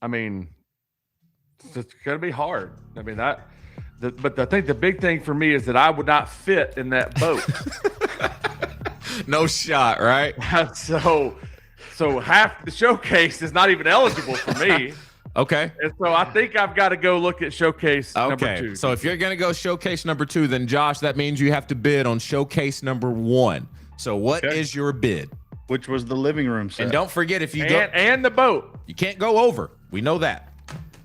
Speaker 4: I mean, it's going to be hard. I mean, but I think the big thing for me is that I would not fit in that boat.
Speaker 3: No shot, right?
Speaker 4: So half the showcase is not even eligible for me.
Speaker 3: Okay.
Speaker 4: And so I think I've got to go look at showcase number 2.
Speaker 3: So if you're going to go showcase number 2, then Josh, that means you have to bid on showcase number 1. So what is your bid?
Speaker 5: Which was the living room set.
Speaker 3: And don't forget, if you
Speaker 4: and the boat,
Speaker 3: you can't go over. We know that.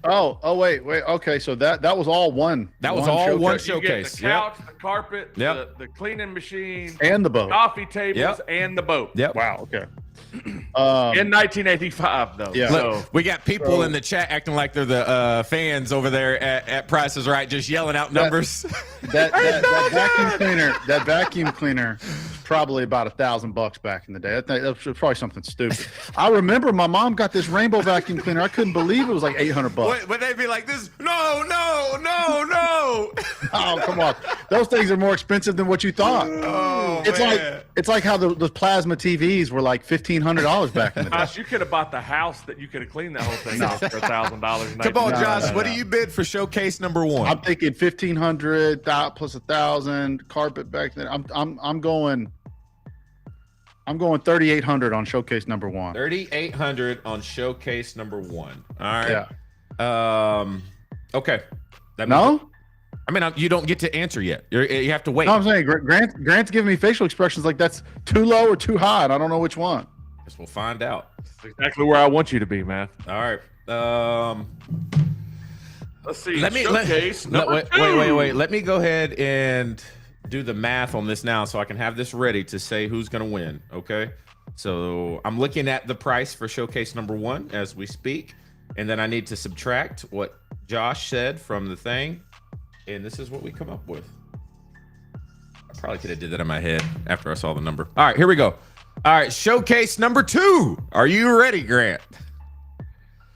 Speaker 5: Oh, wait. Okay, so that was all one.
Speaker 3: That was all
Speaker 5: showcase.
Speaker 3: one
Speaker 4: you
Speaker 3: showcase.
Speaker 4: get the couch, the carpet,
Speaker 3: Yep.
Speaker 4: the cleaning machine,
Speaker 5: And the boat.
Speaker 4: coffee tables,
Speaker 3: Yep.
Speaker 4: and the boat.
Speaker 3: Yep.
Speaker 5: Wow, okay.
Speaker 4: In 1985, though.
Speaker 5: Yeah.
Speaker 3: Look,
Speaker 4: So
Speaker 3: we got people in the chat acting like they're the fans over there at Price is Right, just yelling out numbers.
Speaker 5: That vacuum cleaner was probably about $1,000 back in the day. That was probably something stupid. I remember my mom got this rainbow vacuum cleaner. I couldn't believe it was like $800.
Speaker 3: Would they be like this? No.
Speaker 5: Oh, come on. Those things are more expensive than what you thought.
Speaker 3: Oh,
Speaker 5: It's like how the plasma TVs were like $1,500 back in the day.
Speaker 4: Gosh, you could have bought the house that you could have cleaned that whole thing out for $1,000.
Speaker 3: Come on, Josh.
Speaker 5: no,
Speaker 3: What
Speaker 5: no.
Speaker 3: do you bid for showcase number 1?
Speaker 5: I'm thinking 1,500 plus 1,000 carpet back then. I'm going 3,800 on showcase number 1.
Speaker 3: 3,800 on showcase number 1. All right.
Speaker 5: Yeah.
Speaker 3: Okay. That
Speaker 5: No?
Speaker 3: means- I mean, you don't get to answer yet. You have to wait.
Speaker 5: No, I'm saying Grant's giving me facial expressions like that's too low or too high, and I don't know which one.
Speaker 3: Guess we'll find out.
Speaker 4: That's exactly where I want you to be, man.
Speaker 3: All right.
Speaker 4: Let's see.
Speaker 3: Let me
Speaker 4: showcase number
Speaker 3: wait.
Speaker 4: 2.
Speaker 3: Let me go ahead and do the math on this now, so I can have this ready to say who's going to win. Okay. So I'm looking at the price for showcase number 1 as we speak, and then I need to subtract what Josh said from the thing, and this is what we come up with. I probably could have did that in my head after I saw the number. All right, here we go. All right, showcase number 2. Are you ready, Grant?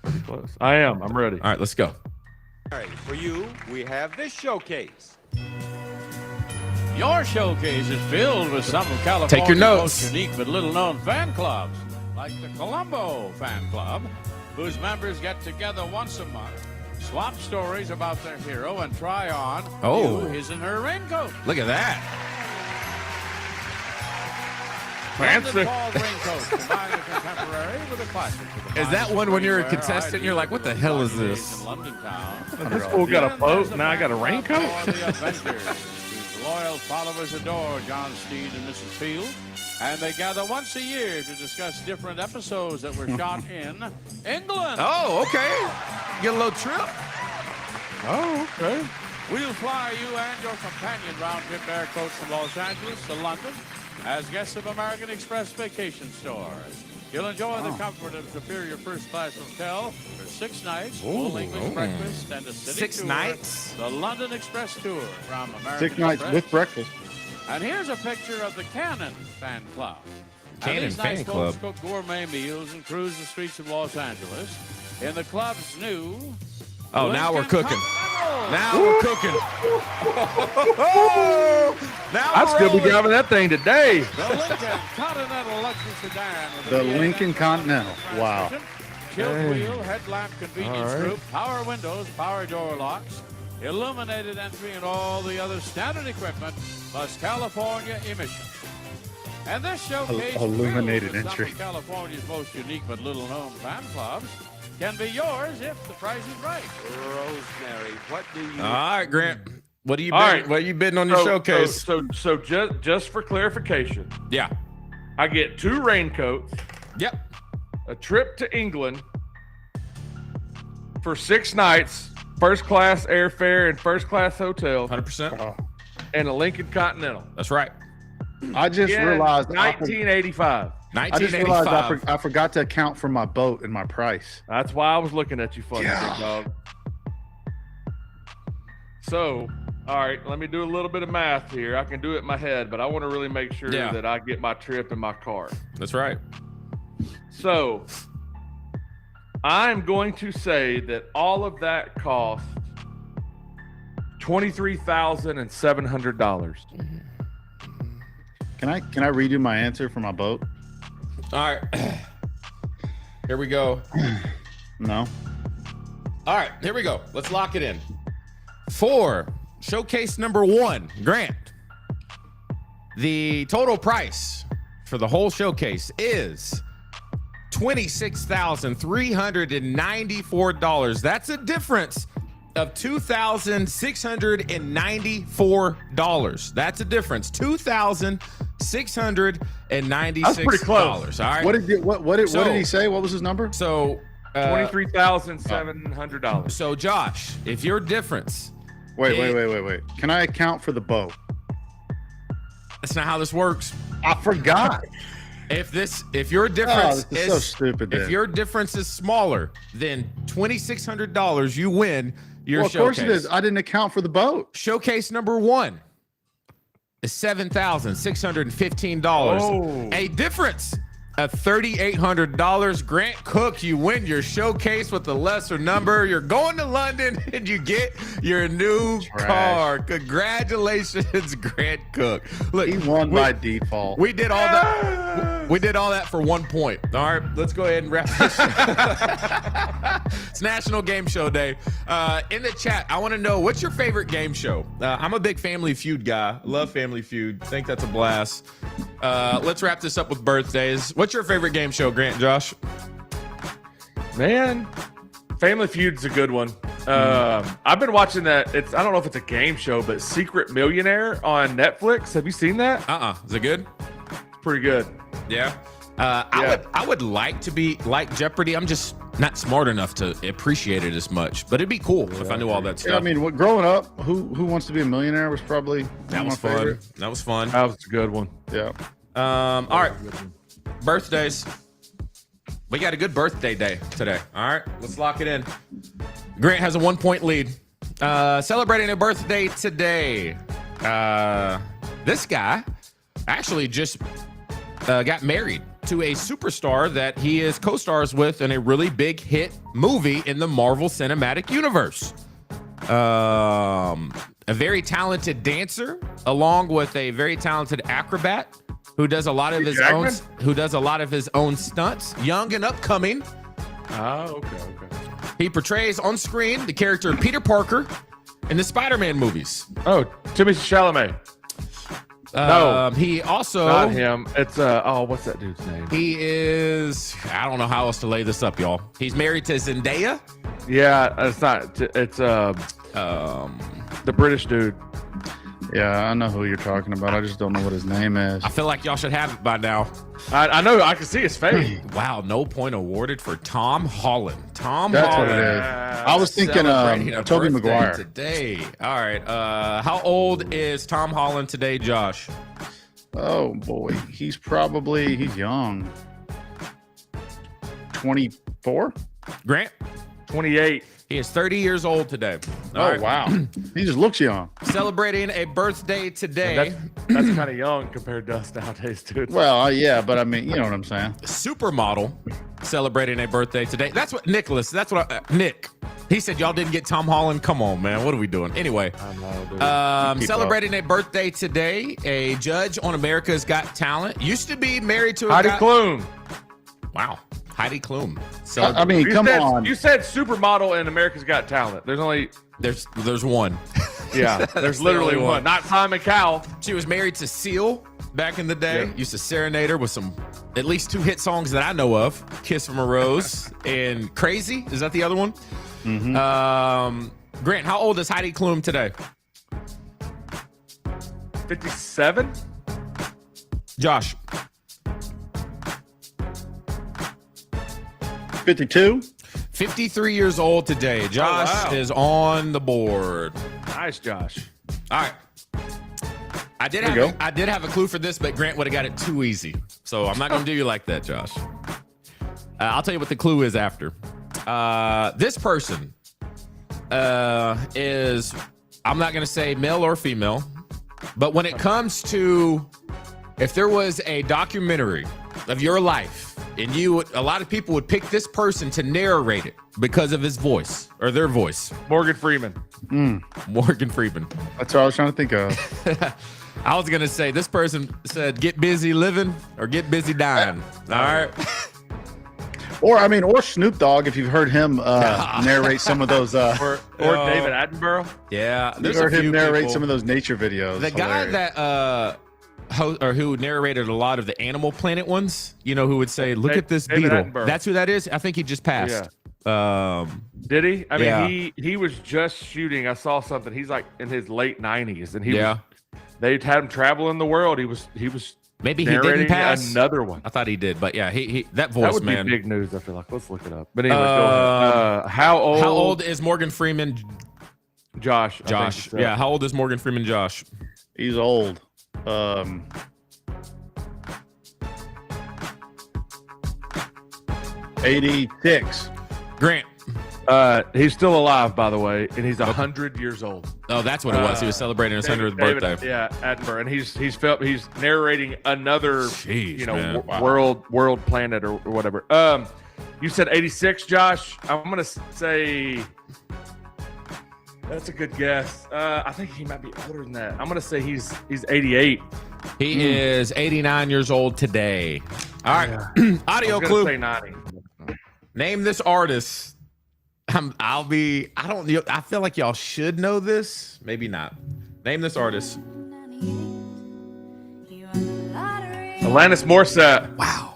Speaker 4: Pretty close. I am. I'm ready.
Speaker 3: All right, let's go.
Speaker 9: All right, for you, we have this showcase. Your showcase is filled with some of California's
Speaker 3: Take your notes.
Speaker 9: most unique but little-known fan clubs, like the Colombo Fan Club, whose members get together once a month, swap stories about their hero, and try on his and her raincoat.
Speaker 3: Look at that.
Speaker 4: Fancy.
Speaker 9: London Fall raincoat, combining a contemporary with a classic.
Speaker 3: Is that one when you're a contestant, you're like, what the hell is this?
Speaker 9: In London town.
Speaker 4: This fool got a boat, now I got a raincoat.
Speaker 9: For the Avengers, whose loyal followers adore John Steed and Mrs. Field, and they gather once a year to discuss different episodes that were shot in England.
Speaker 3: Oh, okay. Get a little trip.
Speaker 4: Oh, okay.
Speaker 9: We'll fly you and your companion round-trip air coach from Los Angeles to London as guests of American Express vacation stores. You'll enjoy the comfort of superior first-class hotel for 6 nights, full English breakfast, and a city
Speaker 3: 6
Speaker 9: tour.
Speaker 3: nights?
Speaker 9: The London Express Tour from American
Speaker 5: 6 nights
Speaker 9: Express.
Speaker 5: with breakfast.
Speaker 9: And here's a picture of the Cannon Fan Club.
Speaker 3: Cannon
Speaker 9: These nice
Speaker 3: Fan
Speaker 9: folks
Speaker 3: Club.
Speaker 9: cook gourmet meals and cruise the streets of Los Angeles in the club's new.
Speaker 3: Oh, now we're
Speaker 9: Lincoln
Speaker 3: cooking.
Speaker 9: Continental.
Speaker 3: Now we're cooking. Now
Speaker 4: I'd
Speaker 3: we're
Speaker 4: still be
Speaker 3: rolling.
Speaker 4: driving that thing today.
Speaker 9: The Lincoln Continental luxury sedan. With
Speaker 5: The
Speaker 9: a V8
Speaker 5: Lincoln Continental. Wow.
Speaker 9: transmission, Tilt wheel, headlamp convenience
Speaker 4: All right.
Speaker 9: group, power windows, power door locks, illuminated entry, and all the other standard equipment, plus California emissions. And this showcase,
Speaker 5: Illuminated
Speaker 9: filled with
Speaker 5: entry.
Speaker 9: some of California's most unique but little-known fan clubs, can be yours if the price is right.
Speaker 10: Rosemary, what do you?
Speaker 3: All right, Grant. What are you
Speaker 4: All
Speaker 3: bidding?
Speaker 4: right.
Speaker 3: What are you bidding on your showcase?
Speaker 4: So just for clarification,
Speaker 3: Yeah.
Speaker 4: I get 2 raincoats,
Speaker 3: Yep.
Speaker 4: a trip to England for 6 nights, first class airfare and first class hotel,
Speaker 3: 100%.
Speaker 4: and a Lincoln Continental.
Speaker 3: That's right.
Speaker 5: I just
Speaker 4: Yeah,
Speaker 5: realized
Speaker 4: 1985.
Speaker 5: I just realized
Speaker 3: 1985.
Speaker 5: I forgot to account for my boat and my price.
Speaker 4: That's why I was looking at you funny, big dog. So, all right, let me do a little bit of math here. I can do it in my head, but I want to really make sure
Speaker 3: Yeah.
Speaker 4: that I get my trip in my car.
Speaker 3: That's right.
Speaker 4: So, I'm going to say that all of that cost $23,700.
Speaker 5: Can I redo my answer for my boat?
Speaker 3: All right. Here we go.
Speaker 5: No.
Speaker 3: All right, here we go. Let's lock it in. For showcase number 1, Grant, the total price for the whole showcase is $26,394. That's a difference of $2,694. That's a difference. $2,696.
Speaker 4: That's pretty close.
Speaker 3: All right.
Speaker 5: What did he say? What was his number?
Speaker 3: So
Speaker 4: $23,700.
Speaker 3: So Josh, if your difference.
Speaker 5: Wait. Can I account for the boat?
Speaker 3: That's not how this works.
Speaker 5: I forgot.
Speaker 3: If your difference
Speaker 5: this is so stupid.
Speaker 3: If your difference is smaller than $2,600, you win your showcase.
Speaker 5: Of course it is. I didn't account for the boat.
Speaker 3: Showcase number 1 is $7,615. A difference of $3,800. Grant Cook, you win your showcase with the lesser number. You're going to London and you get your new car. Congratulations, Grant Cook. Look,
Speaker 5: he won by default.
Speaker 3: We did all that. We did all that for 1 point. All right, let's go ahead and wrap this. It's National Game Show Day. In the chat, I want to know, what's your favorite game show? I'm a big Family Feud guy. Love Family Feud. Think that's a blast. Let's wrap this up with birthdays. What's your favorite game show, Grant and Josh?
Speaker 4: Man, Family Feud's a good one. I've been watching that. I don't know if it's a game show, but Secret Millionaire on Netflix. Have you seen that?
Speaker 3: Is it good?
Speaker 4: Pretty good.
Speaker 3: Yeah. I would like to be like Jeopardy. I'm just not smart enough to appreciate it as much, but it'd be cool if I knew all that stuff.
Speaker 5: Yeah, I mean, growing up, Who Wants to Be a Millionaire was probably
Speaker 3: that was fun.
Speaker 5: Favorite.
Speaker 3: That was fun.
Speaker 4: That was a good one.
Speaker 5: Yeah.
Speaker 3: All right. Birthdays. We got a good birthday day today. All right, let's lock it in. Grant has a 1-point lead. Celebrating a birthday today. This guy actually just got married to a superstar that he is co-stars with in a really big hit movie in the Marvel Cinematic Universe. A very talented dancer, along with a very talented acrobat who does a lot of his own stunts. Young and upcoming.
Speaker 4: Oh, okay.
Speaker 3: He portrays on screen the character Peter Parker in the Spider-Man movies.
Speaker 4: Oh, Timothée Chalamet. No,
Speaker 3: he also
Speaker 4: not him. It's what's that dude's name?
Speaker 3: He is. I don't know how else to lay this up, y'all. He's married to Zendaya.
Speaker 4: Yeah, it's not. It's the British dude.
Speaker 5: Yeah, I know who you're talking about. I just don't know what his name is.
Speaker 3: I feel like y'all should have it by now.
Speaker 4: I know. I can see his face.
Speaker 3: Wow, no point awarded for Tom Holland.
Speaker 5: That's what it is. I was thinking Tobey Maguire
Speaker 3: today. All right. How old is Tom Holland today, Josh?
Speaker 5: Oh boy, he's young. 24.
Speaker 3: Grant?
Speaker 4: 28.
Speaker 3: He is 30 years old today.
Speaker 5: All right. Wow. He just looks young.
Speaker 3: Celebrating a birthday today.
Speaker 4: That's kind of young compared to us nowadays, dude.
Speaker 5: Well, yeah, but I mean, you know what I'm saying.
Speaker 3: Supermodel celebrating a birthday today. That's what Nick. He said y'all didn't get Tom Holland. Come on, man. What are we doing? Anyway, celebrating a birthday today. A judge on America's Got Talent. Used to be married to a
Speaker 4: Heidi Klum.
Speaker 3: Wow. Heidi Klum.
Speaker 5: I mean, come on.
Speaker 4: You said supermodel in America's Got Talent. There's
Speaker 3: one.
Speaker 4: Yeah, there's literally one. Not Simon Cowell.
Speaker 3: She was married to Seal back in the day. Yeah. Used to serenade her with at least 2 hit songs that I know of. Kiss from a Rose and Crazy. Is that the other one? Mm-hmm. Grant, how old is Heidi Klum today?
Speaker 4: 57.
Speaker 3: Josh.
Speaker 5: 52.
Speaker 3: 53 years old today. Josh is on the board.
Speaker 4: Nice, Josh.
Speaker 3: All right. I did have a clue for this, but Grant would have got it too easy. So I'm not going to do you like that, Josh. I'll tell you what the clue is after. This person is, I'm not going to say male or female, but when it comes to, if there was a documentary of your life, and a lot of people would pick this person to narrate it because of his voice or their voice.
Speaker 4: Morgan Freeman.
Speaker 3: Morgan Freeman.
Speaker 5: That's what I was trying to think of.
Speaker 3: I was going to say this person said get busy living or get busy dying. All right.
Speaker 5: Or Snoop Dogg, if you've heard him narrate some of those.
Speaker 4: Or David Attenborough.
Speaker 3: Yeah.
Speaker 5: You've heard him narrate some of those nature videos.
Speaker 3: The guy that who narrated a lot of the Animal Planet ones. You know, who would say, "Look at this
Speaker 4: David
Speaker 3: beetle."
Speaker 4: Attenborough.
Speaker 3: That's who that is. I think he just passed.
Speaker 4: Did he? I
Speaker 3: Yeah.
Speaker 4: mean, he was just shooting. I saw something. He's like in his late 90s, and
Speaker 3: Yeah.
Speaker 4: they had him traveling the world. He was
Speaker 3: Maybe he didn't
Speaker 4: narrating
Speaker 3: pass.
Speaker 4: another one.
Speaker 3: I thought he did, but yeah, he that voice,
Speaker 4: That would
Speaker 3: man.
Speaker 4: be big news. I feel like. Let's look it up. But anyway, go ahead. How old
Speaker 3: is Morgan Freeman?
Speaker 4: Josh? I think
Speaker 3: Josh.
Speaker 4: he said.
Speaker 3: Yeah. How old is Morgan Freeman? Josh.
Speaker 5: He's old. 86.
Speaker 3: Grant.
Speaker 4: He's still alive, by the way, and he's 100 years old.
Speaker 3: Oh, that's what it was. He was celebrating his 100th birthday.
Speaker 4: Yeah, Attenborough, and he's narrating another,
Speaker 3: Jeez, man. Wow.
Speaker 4: world planet or whatever. You said 86, Josh. I'm gonna say that's a good guess. I think he might be older than that. I'm gonna say he's 88.
Speaker 3: He is 89 years old today. All right. Audio
Speaker 4: I was
Speaker 3: clue.
Speaker 4: gonna say 90.
Speaker 3: Name this artist. I feel like y'all should know this. Maybe not. Name this artist.
Speaker 4: Alanis Morissette.
Speaker 3: Wow.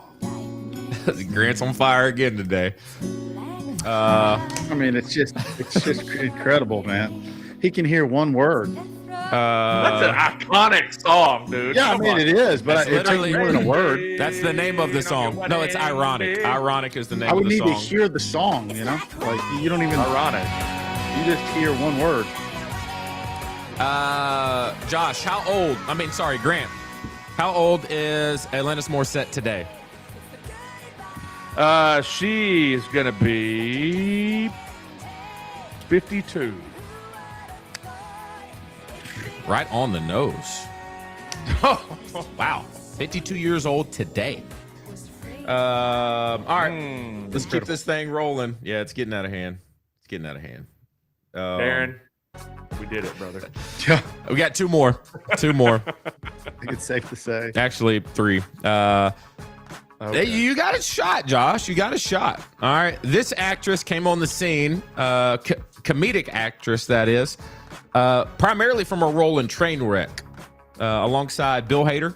Speaker 3: Grant's on fire again today.
Speaker 5: I mean, it's just incredible, man. He can hear one word.
Speaker 4: That's an iconic song, dude.
Speaker 5: Yeah, I
Speaker 4: Come
Speaker 5: mean
Speaker 4: on.
Speaker 5: it is, but
Speaker 3: That's
Speaker 5: it's
Speaker 3: literally
Speaker 5: more than a word.
Speaker 3: That's the name of the song. No, it's ironic. Ironic is the name
Speaker 5: I would
Speaker 3: of the
Speaker 5: need
Speaker 3: song.
Speaker 5: to hear the song, you know? Like you don't even
Speaker 4: Ironic.
Speaker 5: You just hear one word.
Speaker 3: Josh, Grant. How old is Alanis Morissette today?
Speaker 4: She is gonna be 52.
Speaker 3: Right on the nose. Wow. 52 years old today. All right. Let's keep this thing rolling. Yeah, it's getting out of hand.
Speaker 4: Darren, we did it, brother.
Speaker 3: We got two more.
Speaker 5: I think it's safe to say.
Speaker 3: Actually, three. Hey, you got a shot, Josh. You got a shot. All right. This actress came on the scene, comedic actress, that is, primarily from a role in Trainwreck, alongside Bill Hader.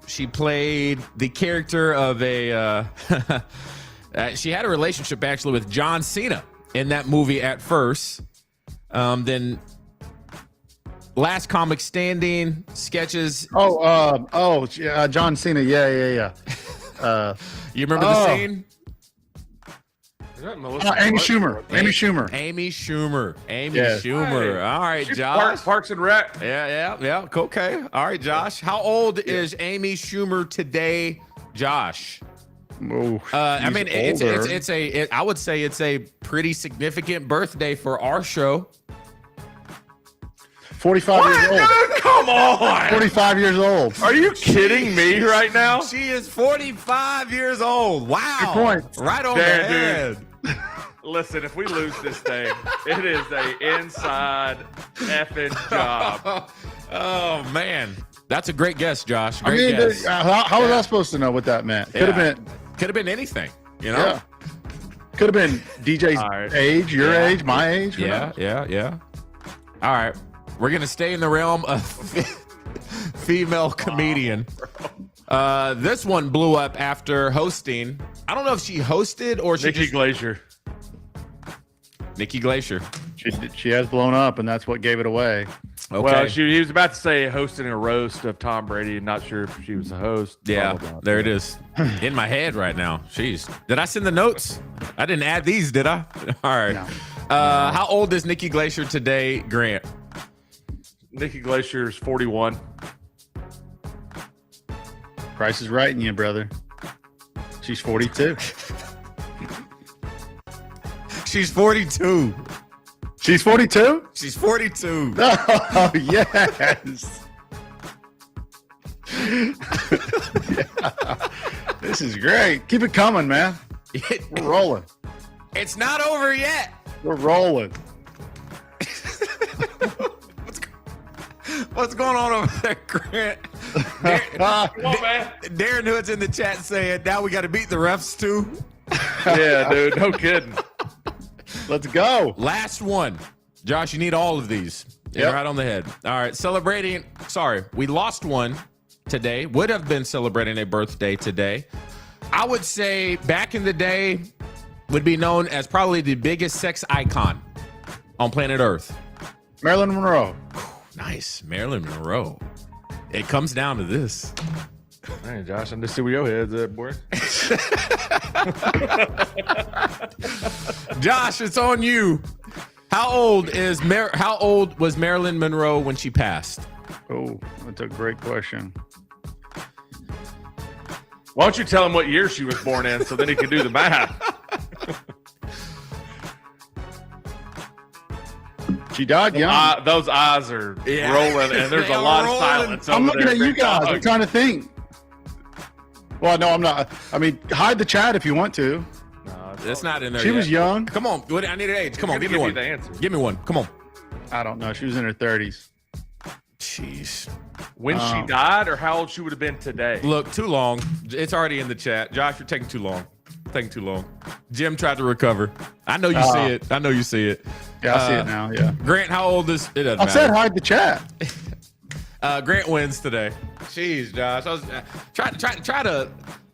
Speaker 3: She played the character of a. She had a relationship actually with John Cena in that movie at first. Then Last Comic Standing, sketches.
Speaker 5: John Cena. Yeah.
Speaker 3: You remember the scene?
Speaker 5: Amy Schumer. Amy Schumer.
Speaker 3: Amy Schumer.
Speaker 5: Yes.
Speaker 3: Schumer. All right, Josh.
Speaker 4: Parks and Rec.
Speaker 3: Yeah. Okay. All right, Josh. How old is Amy Schumer today, Josh?
Speaker 5: Oh,
Speaker 3: I mean,
Speaker 5: older.
Speaker 3: I would say it's a pretty significant birthday for our show.
Speaker 5: 45 years old.
Speaker 4: Dude, come on.
Speaker 5: 45 years old.
Speaker 4: Are you kidding me right now?
Speaker 3: She is 45 years old. Wow.
Speaker 5: Good point.
Speaker 3: Right on the
Speaker 4: Damn,
Speaker 3: head.
Speaker 4: dude. Listen, if we lose this thing, it is a inside effing job.
Speaker 3: Oh, man. That's a great guess, Josh.
Speaker 5: I
Speaker 3: Great
Speaker 5: mean,
Speaker 3: guess.
Speaker 5: how was I supposed to know what that meant? Could have been
Speaker 3: anything, you know?
Speaker 5: Yeah. Could have been DJ's age, your age, my age.
Speaker 3: Yeah. All right. We're going to stay in the realm of female comedian. This one blew up after hosting. I don't know if she hosted or she
Speaker 4: Nikki Glacier.
Speaker 3: Nikki Glacier.
Speaker 5: She has blown up, and that's what gave it away.
Speaker 3: Okay.
Speaker 4: Well, he was about to say hosting a roast of Tom Brady, and not sure if she was a host.
Speaker 3: Yeah,
Speaker 4: Blah, blah, blah.
Speaker 3: there it is. In my head right now. Jeez. Did I send the notes? I didn't add these, did I? All right.
Speaker 5: No.
Speaker 3: How old is Nikki Glacier today, Grant?
Speaker 4: Nikki Glacier is 41.
Speaker 5: Price is right in you, brother. She's 42.
Speaker 3: She's 42.
Speaker 5: She's 42?
Speaker 3: She's 42.
Speaker 5: Oh, yes. Yeah. This is great. Keep it coming, man. We're rolling.
Speaker 3: It's not over yet.
Speaker 5: We're rolling.
Speaker 3: What's going on over there, Grant?
Speaker 4: Come on, man.
Speaker 3: Darren Hood's in the chat saying, now we got to beat the refs too.
Speaker 4: Yeah, dude. No kidding.
Speaker 5: Let's go.
Speaker 3: Last one. Josh, you need all of these. You're right on the head. All right, celebrating. Sorry, we lost one today. Would have been celebrating a birthday today. I would say back in the day would be known as probably the biggest sex icon on planet Earth.
Speaker 5: Marilyn Monroe.
Speaker 3: Nice, Marilyn Monroe. It comes down to this.
Speaker 4: Man, Josh, I'm just see where your head's at, boy.
Speaker 3: Josh, it's on you. How old was Marilyn Monroe when she passed?
Speaker 5: Oh, that's a great question.
Speaker 4: Why don't you tell him what year she was born in so then he can do the math?
Speaker 5: She died young.
Speaker 4: Those eyes are rolling, and there's a lot of silence.
Speaker 5: I'm looking at you
Speaker 4: Big
Speaker 5: guys.
Speaker 4: dog.
Speaker 5: I'm trying to think. Well, no, I'm not. I mean, hide the chat if you want to.
Speaker 3: It's not in there.
Speaker 5: She was young.
Speaker 3: Come on, I need an age. Come on, give me
Speaker 4: Give
Speaker 3: one.
Speaker 4: the answer.
Speaker 3: Give me one. Come on.
Speaker 5: I don't know. She was in her 30s.
Speaker 3: Jeez.
Speaker 4: When she died, or how old she would have been today?
Speaker 3: Look, too long. It's already in the chat. Josh, you're taking too long. Taking too long. Jim tried to recover. I know you see it. I know you see it.
Speaker 5: Yeah, I see it now. Yeah.
Speaker 3: Grant, how old is it? Doesn't
Speaker 5: I
Speaker 3: matter.
Speaker 5: said hide the chat.
Speaker 3: Grant wins today. Jeez, Josh. I was try to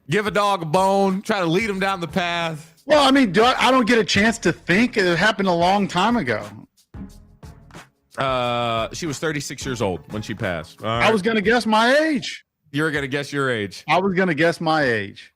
Speaker 3: give a dog a bone. Try to lead him down the path.
Speaker 5: Well, I mean, I don't get a chance to think. It happened a long time ago.
Speaker 3: She was 36 years old when she passed. All right.
Speaker 5: I was going to guess my age.
Speaker 3: You were gonna guess your age.
Speaker 5: I was going to guess my age.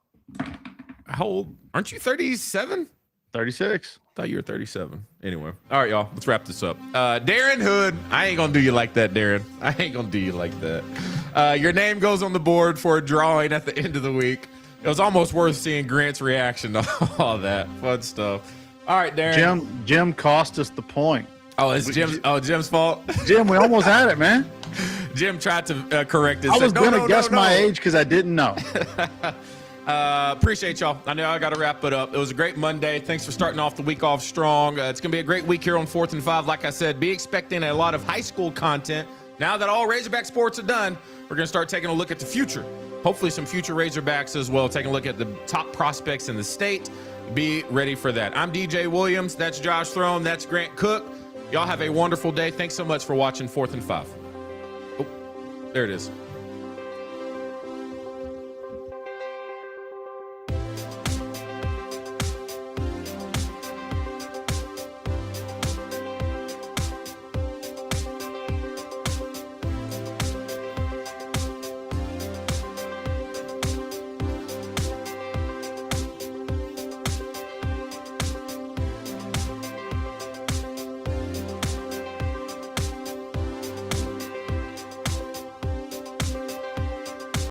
Speaker 3: How old? Aren't you 37?
Speaker 5: 36.
Speaker 3: Thought you were 37. Anyway. All right, y'all. Let's wrap this up. Darren Hood. I ain't going to do you like that, Darren. I ain't going to do you like that. Your name goes on the board for a drawing at the end of the week. It was almost worth seeing Grant's reaction to all that fun stuff. All right, Darren.
Speaker 5: Jim cost us the point.
Speaker 3: Oh, it's Jim's fault?
Speaker 5: Jim, we almost had it, man.
Speaker 3: Jim tried to correct it.
Speaker 5: I was going to guess my age because I didn't know.
Speaker 3: Appreciate y'all. I know I got to wrap it up. It was a great Monday. Thanks for starting off the week off strong. It's going to be a great week here on 4th and 5. Like I said, be expecting a lot of high school content. Now that all Razorback sports are done, we're going to start taking a look at the future. Hopefully some future Razorbacks as well. Taking a look at the top prospects in the state. Be ready for that. I'm DJ Williams. That's Josh Throne. That's Grant Cook. Y'all have a wonderful day. Thanks so much for watching 4th and 5. Oh, there it is.